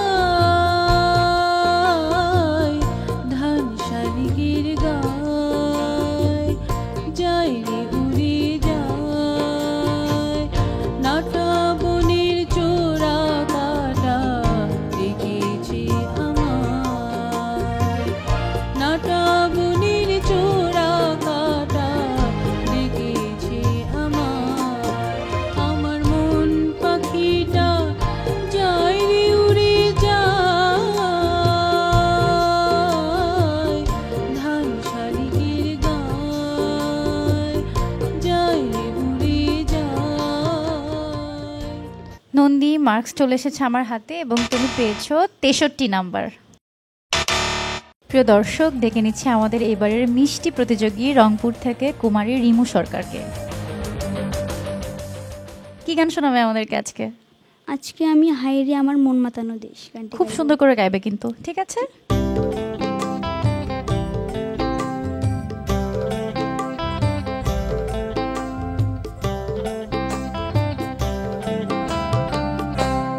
ধান শালিকের গায়, যায় রে উড়ে যায় নাটা বনের চোরা কাটা দেখেছে আমার, নাটা বনের চোরা কাটা দেখেছে আমার। আমার মন পাখিটা যায় রে উড়ে যায় ধান শালিকের গায়, যায় রে উড়ে যায়। নন্দী, মার্কস চলে এসেছে আমার হাতে এবং তুমি পেয়েছো 63 নাম্বার। প্রিয় দর্শক, ডেকে নিচ্ছে আমাদের এবারের মিষ্টি প্রতিযোগী রংপুর থেকে কুমারী রিমু সরকারকে। কি গান শোনাবে আমাদেরকে আজকে? আজকে আমি হায়রে আমার মন মাতানো দেশ গানটি খুব সুন্দর করে গাইবে কিন্তু, ঠিক আছে?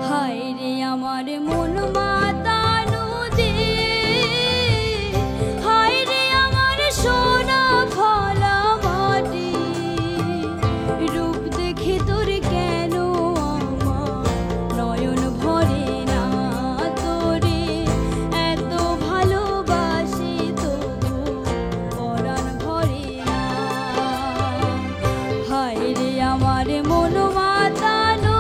হায়রে আমার মন মাতানো দেশ, হায়রে আমার সোনা ফলা মাটি, রূপ দেখে তোর কেন আমার নয়ন ভরে না, তোরে এত ভালোবাসি তবু পরাণ ভরে না। হায়রে আমার মন মাতানো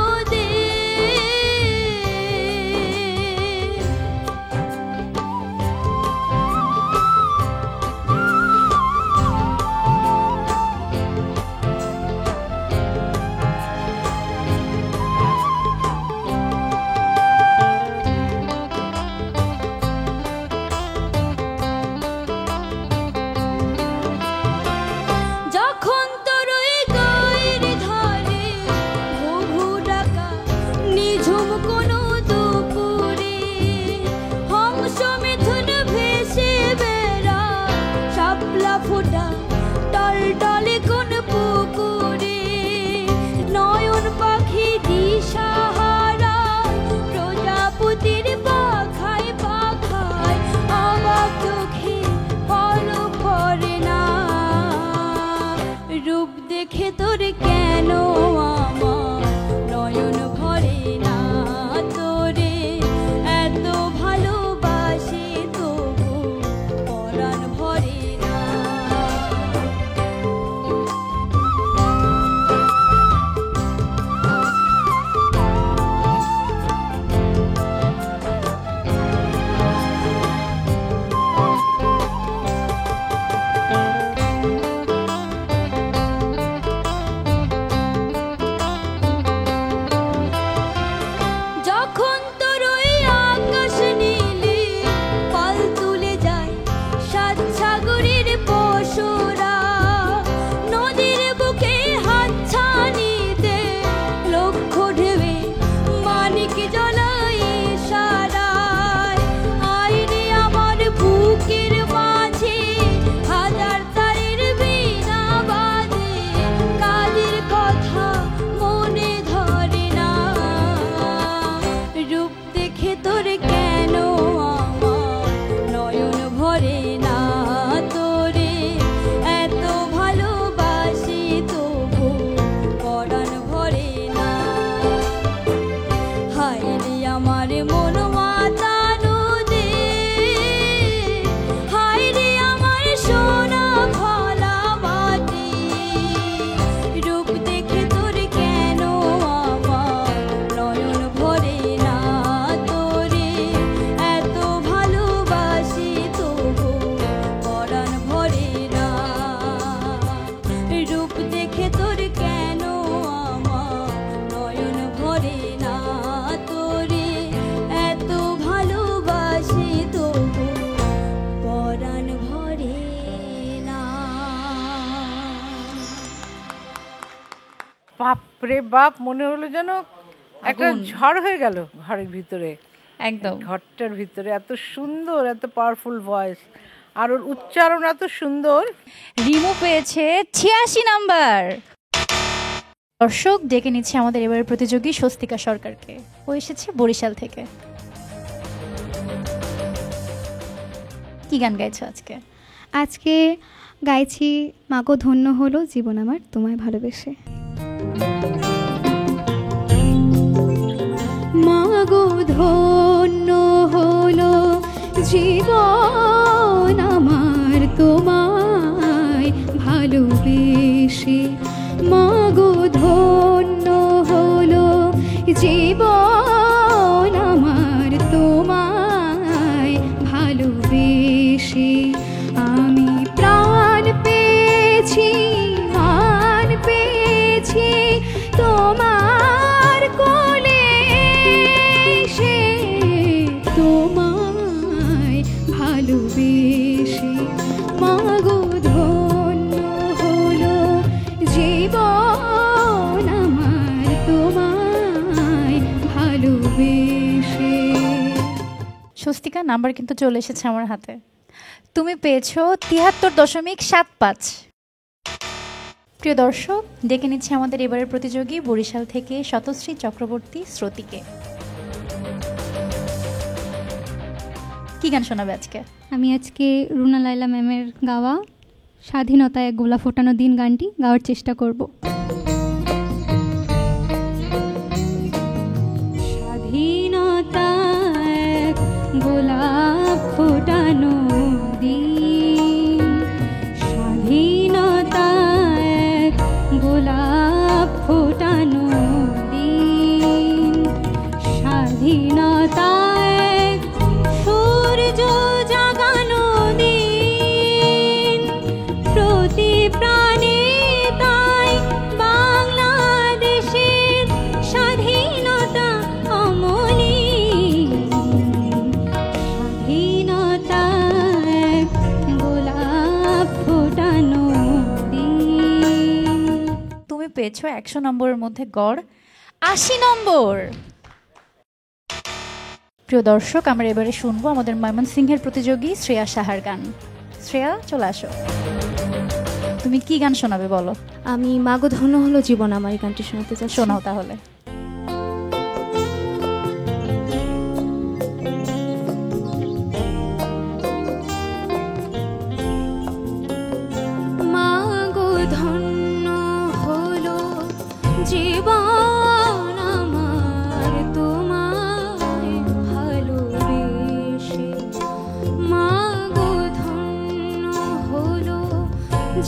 যখন তোর ওই গায়ের ধারে ঘুঘু ডাকা নিঝুম কোনো দুপুরে, হংস মিথুন ভেসে বেড়া শাপলা ফোটা টলটলে কোন পুকুরে, নয়ন পাখি দিশাহারা প্রজাপতির পাখায় পাখায় অবাক চোখে পলক পড়ে না, রূপ দেখে তোর কেন আমার নয়ন ভরে না, তোরে এত ভালোবাসি তবু পরাণ ভরে না। যখন তোর ওই আকাশ নীলে পাল তুলে যায় সাত সাগরের পশুরা, নদীর বুকে হাত ছানিতে লক্ষ ঢেবে মানিক জ্বলাই সারায়, আইরে আমার বুকের মাঝে হাজার তারের বীণা বাজে, কাদের কথা মনে ধরে না, রূপ দেখে তোর কেন আমার নয়ন ভরে না, তোরে এত ভালোবাসি তবু পরাণ ভরে না। হায়রে আমার মন মাতানো দেশ, হায়রে আমার সোনা ফলা মাটি, রূপ দেখে তোর কেন আমার নয়ন ভরে না, তোরে এত ভালোবাসি তবু পরাণ ভরে না, রূপ দেখে তোর কেন আমার নয়ন ভরে না, তোরে এত ভালোবাসি তবু পরাণ ভরে না। বাপ রে বাপ, মনে হলো যেন একটা ঝড় হয়ে গেল ঘরের ভিতরে, একদম ঘরটার ভিতরে। এত সুন্দর, এত পাওয়ারফুল ভয়েস, আর ওর উচ্চারণ এত সুন্দর। রিমু পেয়েছে 86 নাম্বার। দর্শক ডেকে নিচ্ছে আমাদের এবারের প্রতিযোগী স্বস্তিকা সরকারকে, ও এসেছে বরিশাল থেকে। কি গান গাইছো আজকে? আজকে গাইছি মাগো ধন্য হলো জীবন আমার তোমায় ভালোবেসে। মাগো ধন্য হলো জীবন আমার তোমায় ভালোবেসে, মাগো ধন্য হলো জীবন আমার তোমায় ভালোবেসে, আমি প্রাণ পেয়েছি মান পেয়েছি তোমার কোলে এসে, তোমায় ভালো স্বস্তিকা, নাম্বার কিন্তু চলে এসেছে আমার হাতে। তুমি পেয়েছো 73.75। প্রিয় দর্শক, ডেকে নিচ্ছে আমাদের এবারের প্রতিযোগী বরিশাল থেকে শতশ্রী চক্রবর্তী শ্রুতিকে। কি গান শোনাবে আজকে? আমি আজকে রুনা লায়লা ম্যামের গাওয়া স্বাধীনতা এক গোলা ফোটানো দিন গানটি গাওয়ার চেষ্টা করব। স্বাধীনতা এক গোলাপ ফোটানো দিন, স্বাধীনতা এক গোলাপ ফোটানো দিন, স্বাধীনতা এক সূর্য জাগানো দিন, প্রতি প্রাণে তাই বাংলাদেশের স্বাধীনতা অমলিন, স্বাধীনতা এক গোলাপ ফোটানো দিন। তুমি পেয়েছো 100 নম্বরের মধ্যে গড় 80 নম্বর। প্রিয় দর্শক, আমরা এবারে শুনবো আমাদের ময়মনসিংহের প্রতিযোগী শ্রেয়া সাহার গান। শ্রেয়া, চলে আসো। তুমি কি গান শোনাবে বলো? আমি মাগো ধন্য হলো জীবন আমার এই গানটি শোনাতে চাই। শোনাও তাহলে। মাগো ধন্য হলো জীবন আমার তোমায় ভালোবেসে, মাগো ধন্য হলো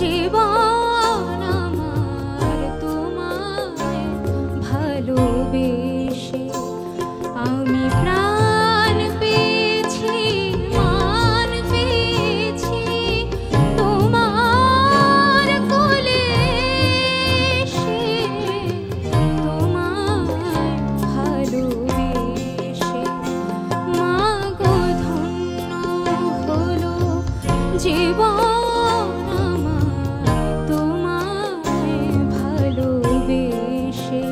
জীবন আমার তোমায় ভালোবেসে, আমি প্রাণ পেয়েছি মান পেয়েছি তোমার কোলে এসে, তোমায় ভালোবেসে, মাগো ধন্য হলো জীবন আমার তোমায় ভালোবেসে।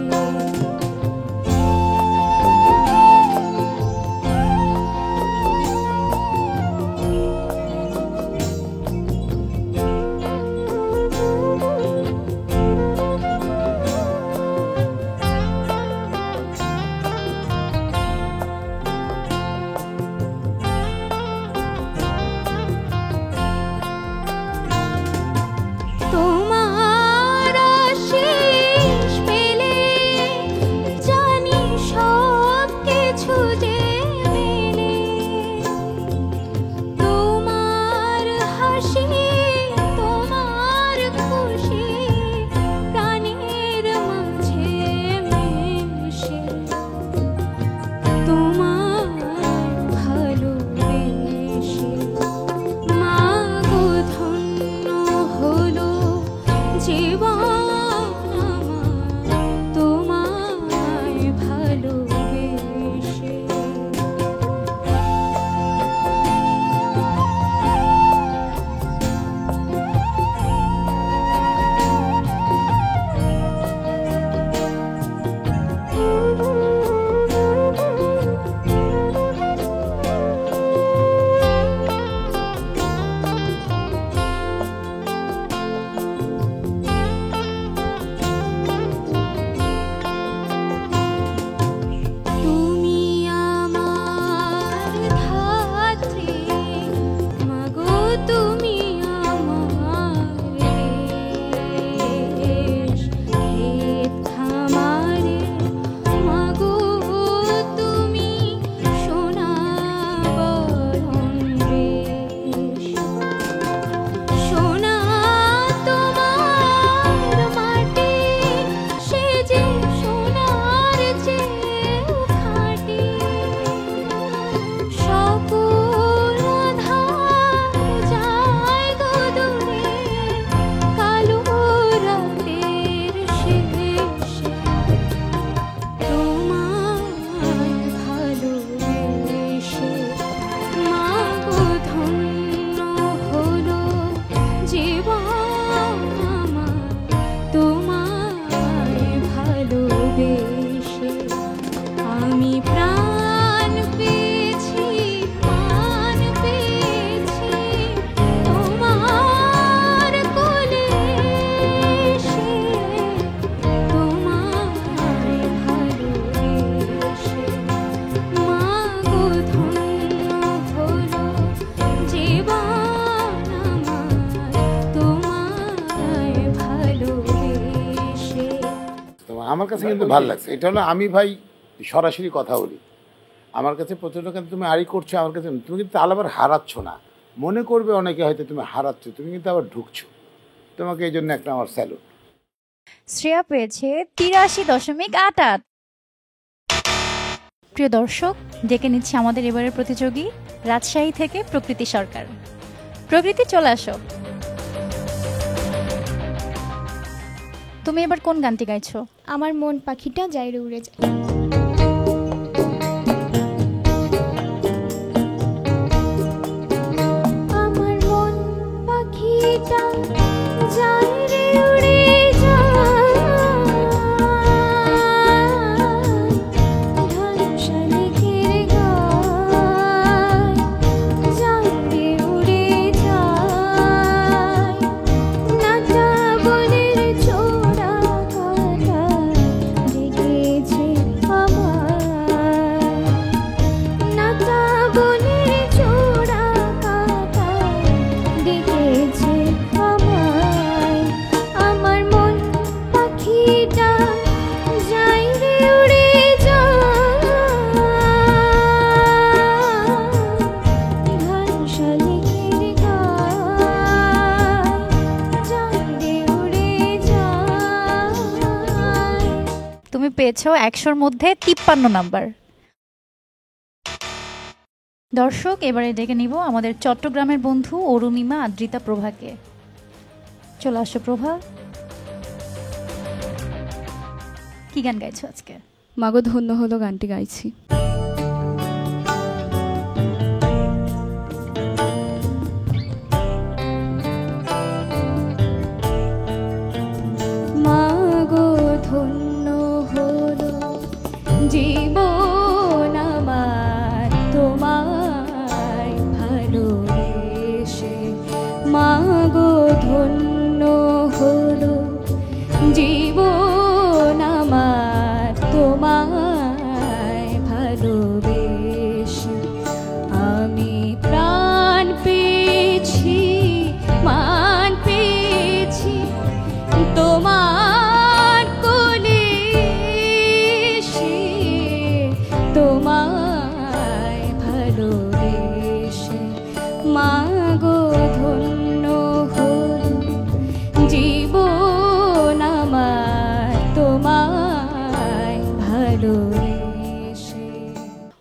তোমার আশিস পেলে জানি সব কিছু যে মেলে, তোমার হাসি তোমার খুশি প্রাণের মাঝে মেশে, তোমায় ভালোবেসে, মাগো ধন্য হলো জীবন আমার তোমায় ভালোবেসে। কাছে কিন্তু ভালো লাগছে। এটা হলো আমি ভাই সরাসরি কথা বলি, আমার কাছে প্রচণ্ড, কিন্তু তুমি আড়ি করছো আমার কাছে, তুমি কিন্তু আবার হারাচ্ছ না, মনে করবে অনেকে হয়তো তুমি হারাচ্ছ, তুমি কিন্তু আবার ঢুকছো। তোমাকে এই জন্য একটা আমার স্যালুট। শ্রেয়া পেয়েছে 83.88। প্রিয় দর্শক, ডেকে নিচ্ছে আমাদের এবারের প্রতিযোগী রাজশাহী থেকে প্রকৃতি সরকার। প্রকৃতি, চলে আসো। তুমি এবার কোন গানটি গাইছো? আমার মন পাখিটা যাইরে উড়ে যায়। আমার মন পাখিটা যাইরে উড়ে যায়, ঢালশালিকের গায় যাইরে উড়ে যায়, নাটা বনের ছোড়া কাটা জেগেছে আমার, নাটা বনের ছোড়া কাটা ডেকেছে আমায়। আমার মন পাখিটা যাইরে উড়ে যায়, ঢালশালিকের গায় যাইরে উড়ে যায়। তুমি পেয়েছো 100-র মধ্যে 53 নাম্বার। দর্শক, এবারে ডেকে নিব আমাদের চট্টগ্রামের বন্ধু অরুণিমা আদ্রিতা প্রভাকে। চলে আসো প্রভা, কি গান গাইছো আজকে? মাগো ধন্য হলো গানটি গাইছি। মাগো ধন্য হলো জীবন আমার তোমায় ভালোবেসে, মাগো ধন্য হলো জীবন আমার তোমায় ভালোবেসে, আমি প্রাণ পেয়েছি মান পেয়েছি তোমার কোলে এসে, তোমায় ভালোবেসে, মাগো ধন্য হলো জীবন আমার তোমায় ভালোবেসে।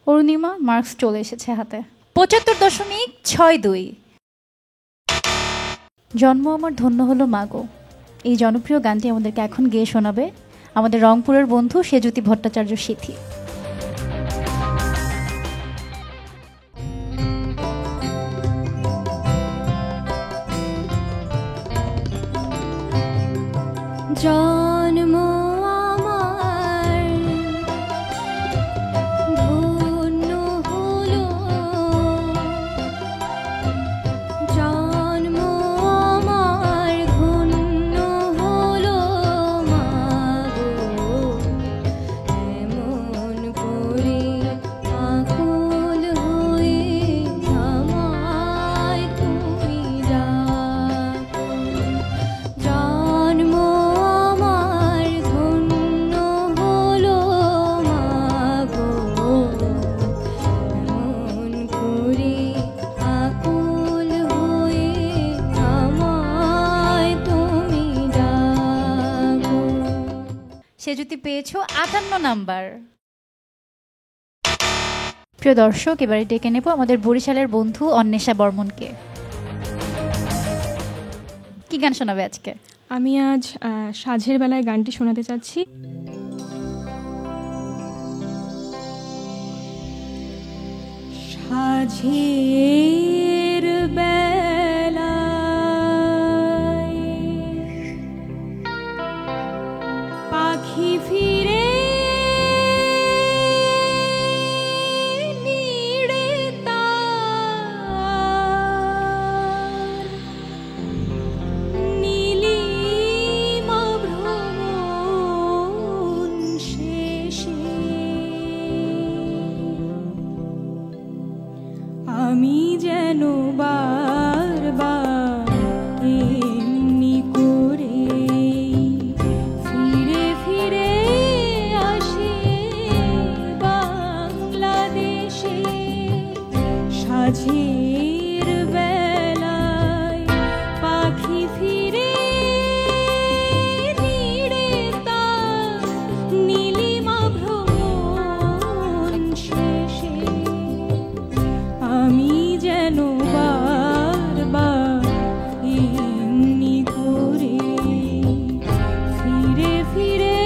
অরুণিমা, মার্কস চলে এসেছে হাতে 75.62। জন্ম আমার ধন্য হলো মাগো, এই জনপ্রিয় গানটি আমাদেরকে এখন গেয়ে শোনাবে আমাদের রংপুরের বন্ধু সেজুতি ভট্টাচার্য সিথি। জন্ম আমার ধন্য হলো, জন্ম আমার ধন্য হলো মাগো, এমন করে আকুল হয়ে আমায় তুমি ডাকো, জন্ম আমার ধন্য হলো মাগো, এমন করে আকুল হয়ে আমায় তুমি ডাকো। সেজুতি পেয়েছো 58 নাম্বার। প্রিয় দর্শক, এবারে ডেকে নেব আমাদের বরিশালের বন্ধু অন্বেষা বর্মনকে। কি গান শোনাবে আজকে? আমি আজ সাঁঝের বেলায় গানটি শোনাতে চাচ্ছি। সাঁঝের বেলায় পাখি ফিরে নিড়ে তার, নীলিমা ভ্রমণ শেষে আমি যেন বারবার এমনি করে ফিরে ফিরে সাঝের বেলায় পাখি ফিরে নিড়ে তার নীলিমা ভ্রমণ শেষে আমি যেন বারবার এমনি করে ফিরে ফিরে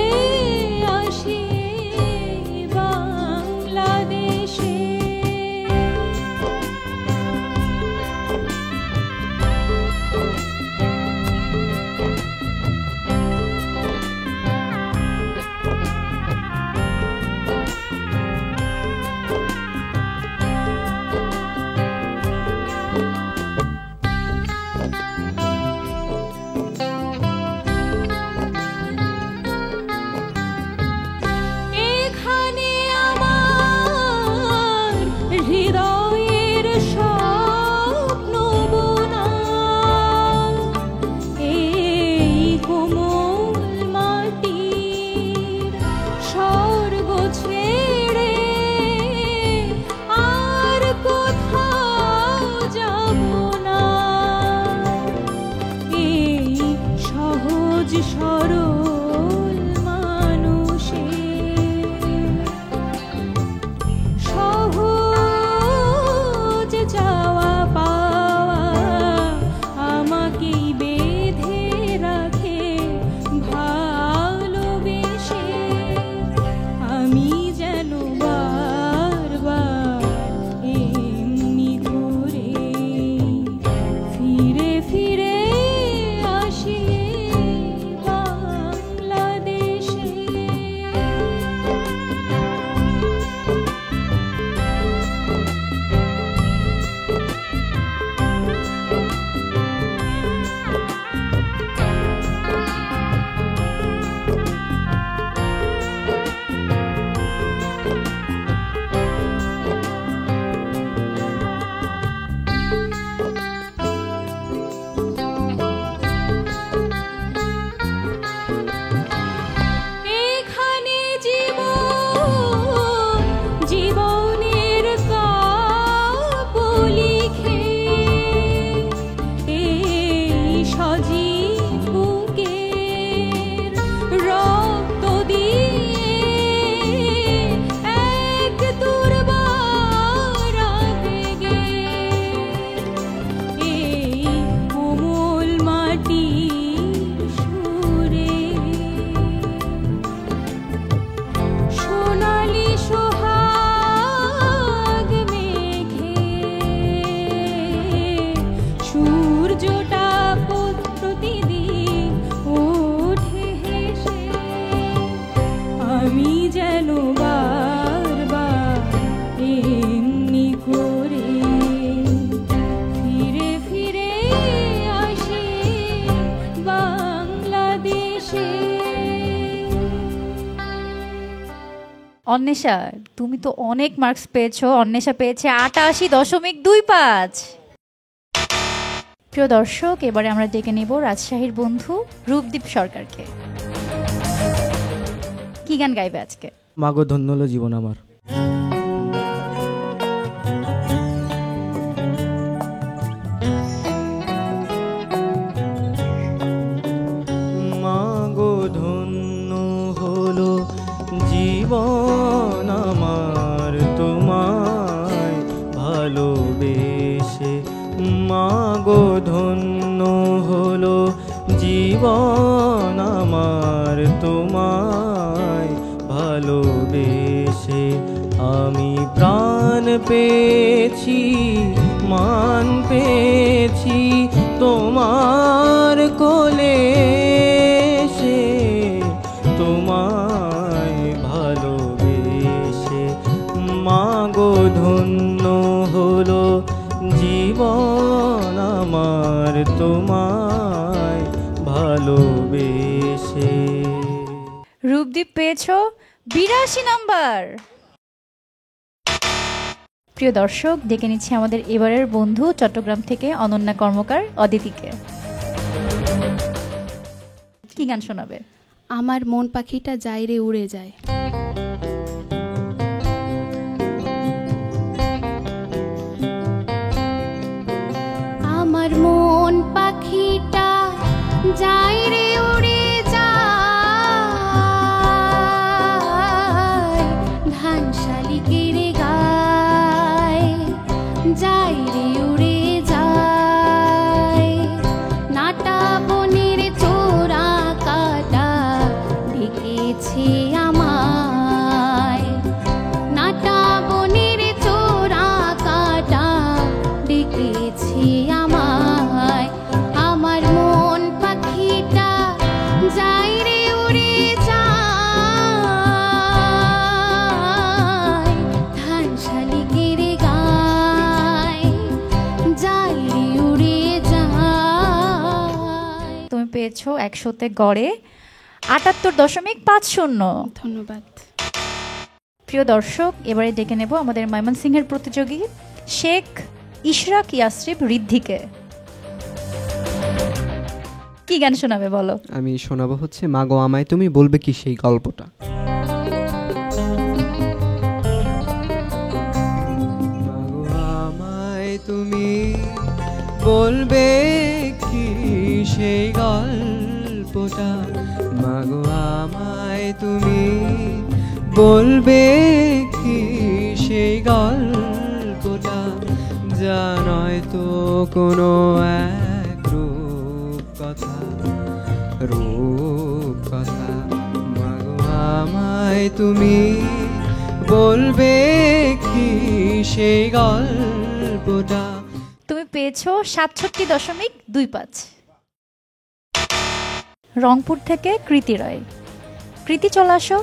আসি বাংলাদেশে। এখানে আমার হৃদয়ের স্বপ্ন বোনা এই কোমল মাটির স্বর্গ ছেড়ে আর কোথাও যাব না। এই সহজ সরল মানুষের সহজ যাওয়া পাওয়া আমাকেই বেঁধে রাখে ভালোবেসে। আমি যেন বারবার এমনি করে ফিরে ফিরে আসি বাংলাদেশে। এখানে জীবনের কাব্য লিখে এই সজীব বুকের রক্ত দিয়ে এক দুর্বার আবেগে এই কোমল মাটির সুরে সোনালি সোহাগ মেঘে সূর্যটা প্রতিদিন ওঠে হেসে। আমি যেন বারবার এমনি করে ফিরে ফিরে আসি বাংলাদেশে। অন্বেষা, তুমি তো অনেক মার্কস পেয়েছো। অন্বেষা পেয়েছে 88.25। প্রিয় দর্শক, এবারে আমরা ডেকে নেব রাজশাহীর বন্ধু রূপদীপ সরকারকে। কি গান গাইবে আজকে? মাগো ধন্য হলো জীবন আমার। মাগো ধন্য হলো জীবন আমার তোমায় ভালোবেসে। মাগো ধন্য হলো জীবন আমার তোমায় ভালোবেসে। আমি প্রাণ পেয়েছি, মান পেয়েছি তোমার কোলে এসে, তোমায় ভালোবেসে। মাগো ধন্য হলো জীবন আমার তোমায় ভালোবেসে। রূপদীপ পেয়েছো 82 নাম্বার। প্রিয় দর্শক, ডেকে নিচ্ছি আমাদের এবারের বন্ধু চট্টগ্রাম থেকে অনন্যা কর্মকার অদিতিকে। কি গান শোনাবে? আমার মন পাখিটা যায় রে উড়ে যায়। যাই রে উড়ে যায় ধান শালিকের গায় যাই রে উড়ে যায় নাটা বনের চোরা কাটা ডেকেছে আমায় নাটা বনের চোরা কাটা ডেকেছে আমায় আমার মন পাখিটা যাই রে উড়ে যায় ধান শালিকের গায় যাই রে উড়ে যায়। তুমি পেয়েছো 100-তে গড়ে 78.50। ধন্যবাদ। প্রিয় দর্শক, এবারে ডেকে নেব আমাদের ময়মনসিংহের প্রতিযোগী শেখ ইশরাক ইয়াসরিব ঋদ্ধিকে। কি গান শোনাবে বলো? আমি শোনাবো হচ্ছে মাগো আমায় তুমি বলবে কি সেই গল্পটা। মাগো আমায় তুমি বলবে কি সেই গল্পটা, মাগো আমায় তুমি বলবে কি সেই গল্পটা, জানয় তো কোনো এক রূপ কথা, রূপ কথা। মাগো আমায় তুমি বলবে কি সেই গল্পটা। তুমি পেয়েছো 67.25। রংপুর থেকে কৃতি রায়। কৃতি, চলে আসো।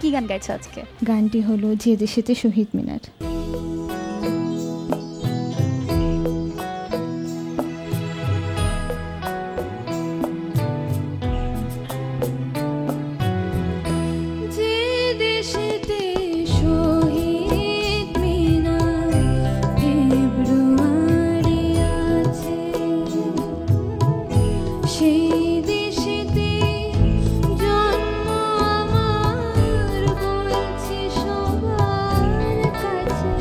কি গান গাইছো আজকে? গানটি হলো যে দেশেতে শহীদ মিনার। যে দেশেতে শহীদ মিনার ফেব্রুয়ারি আছে সেই দেশেতে জন্ম আমার বলছি সবার কাছে।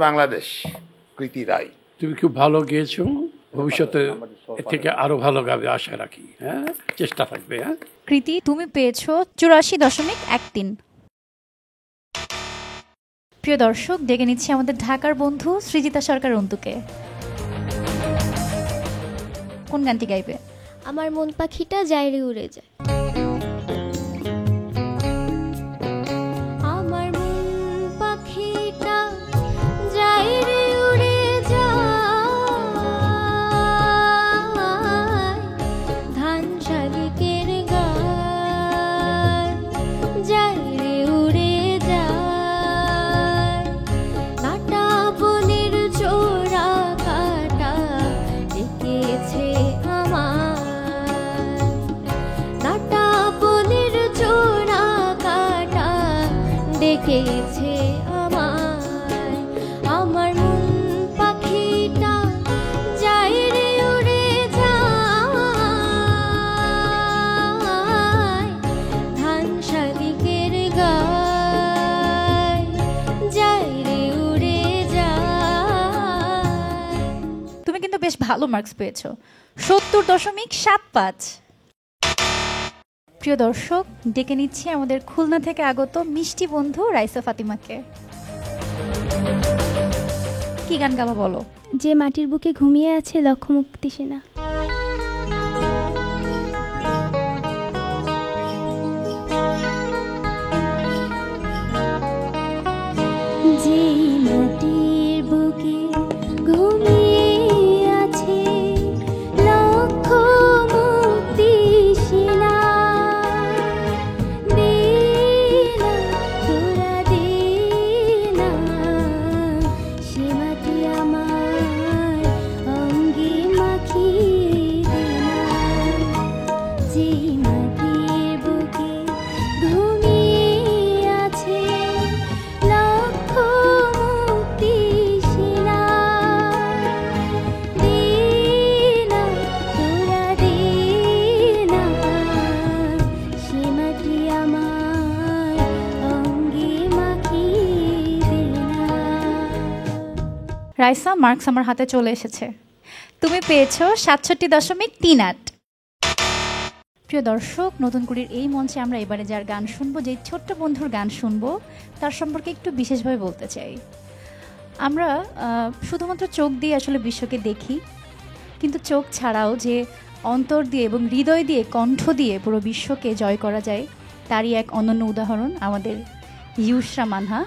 বাংলাদেশ, কৃতি রায়। তুমি খুব ভালো গেয়েছো, ভবিষ্যতে এর থেকে আরো ভালো গাবে আশা রাখি। হ্যাঁ, চেষ্টা থাকবে। হ্যাঁ, কৃতি তুমি পেয়েছো 84.13। প্রিয় দর্শক, ডেকে নিচ্ছি আমাদের ঢাকার বন্ধু সৃজিতা সরকার অন্তুকে। কোন গানটি গাইবে? আমার মন পাখিটা যায় রে উড়ে যায়। আমার মন পাখিটা যায় রে উড়ে যায়, ধান শালিকের গায় যায় রে উড়ে যায়, কাটা বনের চোরা কাটা ডেকেছে আমার, কাটা বনের চোরা কাটা ডেকেছে আমার। আমার মন পাখিটা যায় রে উড়ে যায়, ধান শালিকের গায় যায় রে উড়ে যায়। তুমি কিন্তু বেশ ভালো মার্কস পেয়েছো, 70.75। প্রিয় দর্শক, ডেকে নিচ্ছি আমাদের খুলনা থেকে আগত মিষ্টি বন্ধু রাইসা ফাতিমাকে। কি গান গাবা বলো? যে মাটির বুকে ঘুমিয়ে আছে লক্ষ্যমুক্তি সেনা। যে মাটির বুকে ঘুমিয়ে আছে লক্ষ্যমুক্তি সেনা, দে না তোরা দে না, সে মাটি আমার অঙ্গে মাখিয়ে দে না। যে মাটির বুকে ঘুমিয়ে আছে লক্ষ্যমুক্তি সেনা, দে না তোরা দে না, সে মাটি আমার অঙ্গে মাখিয়ে দে না। রাইসা, মার্কস আমার হাতে চলে এসেছে, তুমি পেয়েছো 67.38। প্রিয় দর্শক, নতুন কুড়ির এই মঞ্চে আমরা এবারে যার গান শুনবো, যে ছোট্ট বন্ধুর গান শুনবো, তার সম্পর্কে একটু বিশেষভাবে বলতে চাই। আমরা শুধুমাত্র চোখ দিয়ে আসলে বিশ্বকে দেখি, কিন্তু চোখ ছাড়াও যে অন্তর দিয়ে এবং হৃদয় দিয়ে, কণ্ঠ দিয়ে পুরো বিশ্বকে জয় করা যায়, তারই এক অনন্য উদাহরণ আমাদের ইউসরা মানহা,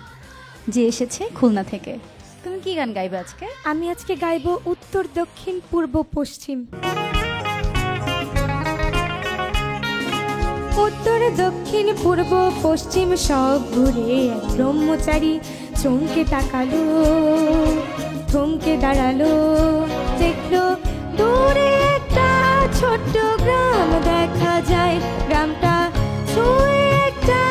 যে এসেছে খুলনা থেকে। তুমি কি গান গাইবে আজকে? আমি আজকে গাইব উত্তর দক্ষিণ পূর্ব পশ্চিম। উত্তর দক্ষিণ পূর্ব পশ্চিম সব ঘুরে এক ব্রহ্মচারী চমকে তাকালো, থমকে দাঁড়ালো, দেখলো দূরে একটা ছোট্ট গ্রাম দেখা যায়। গ্রামটা ছুঁয়ে একটা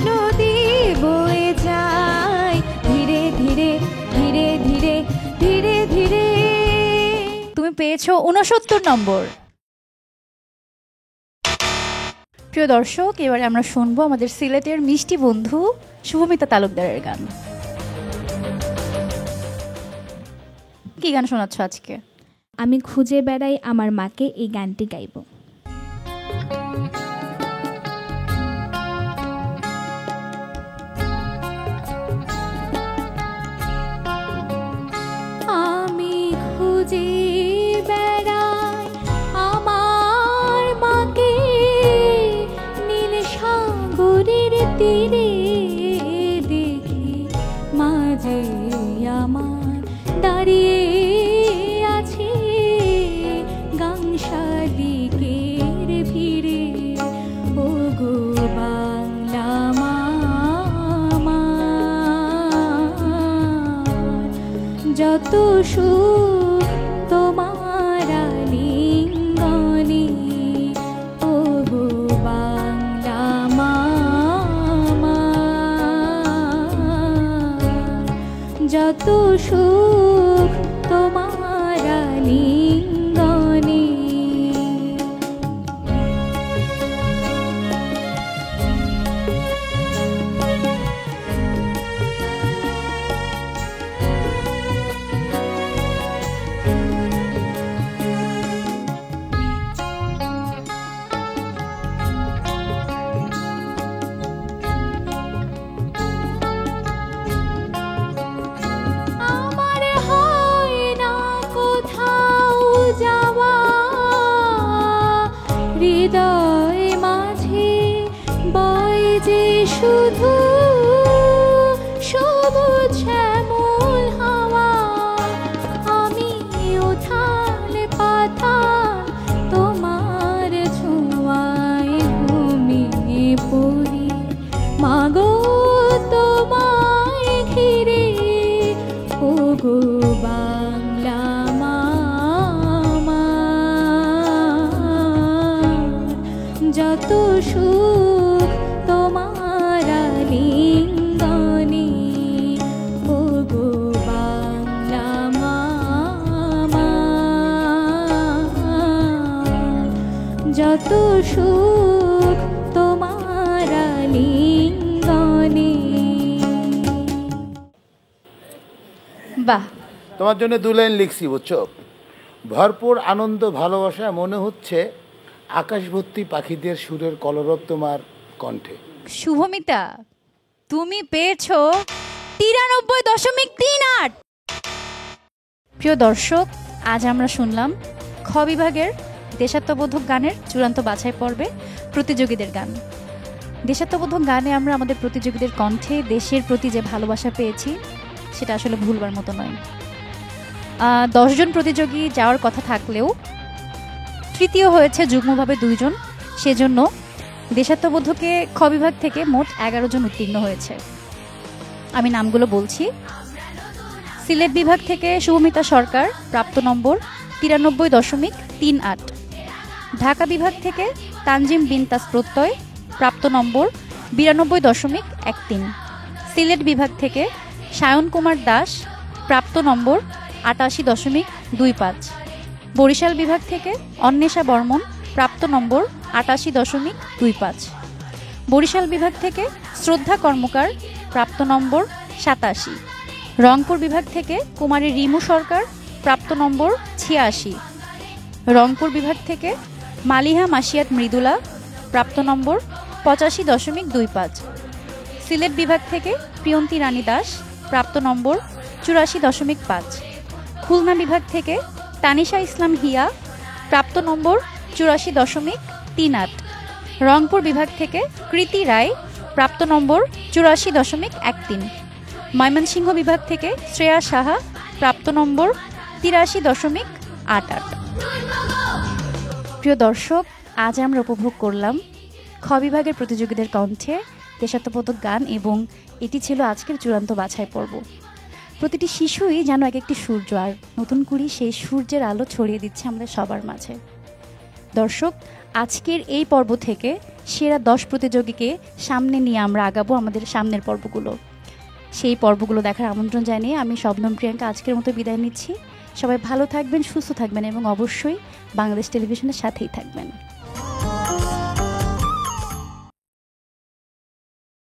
নদী বয়ে যায় ধীরে ধীরে ধীরে ধীরে ধীরে ধীরে। তুমি পেয়েছো 69 নম্বর। প্রিয় দর্শক, এবারে আমরা শুনবো আমাদের সিলেটের মিষ্টি বন্ধু শুভমিতা তালুকদারের গান। কি গান শোনাচ্ছ আজকে? আমি খুঁজে বেড়াই আমার মাকে, এই গানটি গাইব। আমি খুঁজে বেড়াই আমার মাকে, নীল সাগরের তীরে দেখি মাঝে আমার দাঁড়িয়ে আছে গান শালিকের ভিড়ে। ও গো বাংলা মামা, যত সুখ তোমার লিঙ্গনে। ও গো বাংলা মামা, যত সুখ তোমার লিঙ্গনে। যে শুধু সবুজ শ্যামল হাওয়া, আমি উথাল পাতাল তোমার ছোঁয়ায় ঘুমিয়ে পড়ি। মাগো তোমায় ঘিরে ওগো বাংলা মা আমার, যত সুখ তোমার আলিঙ্গনে ওগো বাংলা মা আমার, যত সুখ তোমার আলিঙ্গনে। বাহ, তোমার জন্য 2 লাইন লিখছি, বুঝছো? ভরপুর আনন্দ ভালোবাসা, মনে হচ্ছে আকাশ ভর্তি পাখিদের সুরের কলরব তোমার কণ্ঠে। শুভমিতা, তুমি পেয়েছো 93.38। প্রিয় দর্শক, আজ আমরা শুনলাম খ বিভাগের দেশাত্মবোধক গানের চূড়ান্ত বাছাই পর্বে প্রতিযোগীদের গান। দেশাত্মবোধক গানে আমরা আমাদের প্রতিযোগীদের কণ্ঠে দেশের প্রতি যে ভালোবাসা পেয়েছি সেটা আসলে ভুলবার মতো নয়। 10 জন প্রতিযোগী যাওয়ার কথা থাকলেও তৃতীয় হয়েছে যুগ্মভাবে 2 জন, সেজন্য দেশাত্মবোধকে খ বিভাগ থেকে মোট 11 জন উত্তীর্ণ হয়েছে। আমি নামগুলো বলছি। সিলেট বিভাগ থেকে শুভমিতা সরকার, প্রাপ্ত নম্বর 93.38। ঢাকা বিভাগ থেকে তানজিম বিনতাস প্রত্যয়, প্রাপ্ত নম্বর 92.13। সিলেট বিভাগ থেকে সায়ন কুমার দাস, প্রাপ্ত নম্বর 88.25। বরিশাল বিভাগ থেকে অন্বেষা বর্মন, প্রাপ্ত নম্বর 88.25। বরিশাল বিভাগ থেকে শ্রদ্ধা কর্মকার, প্রাপ্ত নম্বর 87। রংপুর বিভাগ থেকে কুমারী রিমু সরকার, প্রাপ্ত নম্বর 86। রংপুর বিভাগ থেকে মালিহা মাসিয়াত মৃদুলা, প্রাপ্ত নম্বর 85.25। সিলেট বিভাগ থেকে প্রিয়ন্তী রানী দাস, প্রাপ্ত নম্বর 84.5। খুলনা বিভাগ থেকে তানিশা ইসলাম হিয়া, প্রাপ্ত নম্বর 84.38। রংপুর বিভাগ থেকে কৃতি রায়, প্রাপ্ত নম্বর 84.13। ময়মনসিংহ বিভাগ থেকে শ্রেয়া সাহা, প্রাপ্ত নম্বর 83.88। প্রিয় দর্শক, আজ আমরা উপভোগ করলাম খ বিভাগের প্রতিযোগীদের কণ্ঠে দেশাত্মবোধক গান এবং এটি ছিল আজকের চূড়ান্ত বাছাই পর্ব। প্রতিটি শিশুই যেন এক একটি সূর্য, আর নতুন করে সেই সূর্যের আলো ছড়িয়ে দিচ্ছে আমাদের সবার মাঝে। দর্শক, আজকের এই পর্ব থেকে সেরা 10 প্রতিযোগীকে সামনে নিয়ে আমরা আগাবো আমাদের সামনের পর্বগুলো। সেই পর্বগুলো দেখার আমন্ত্রণ জানিয়ে আমি শবনম প্রিয়াঙ্কা আজকের মতো বিদায় নিচ্ছি। সবাই ভালো থাকবেন, সুস্থ থাকবেন এবং অবশ্যই বাংলাদেশ টেলিভিশনের সাথেই থাকবেন।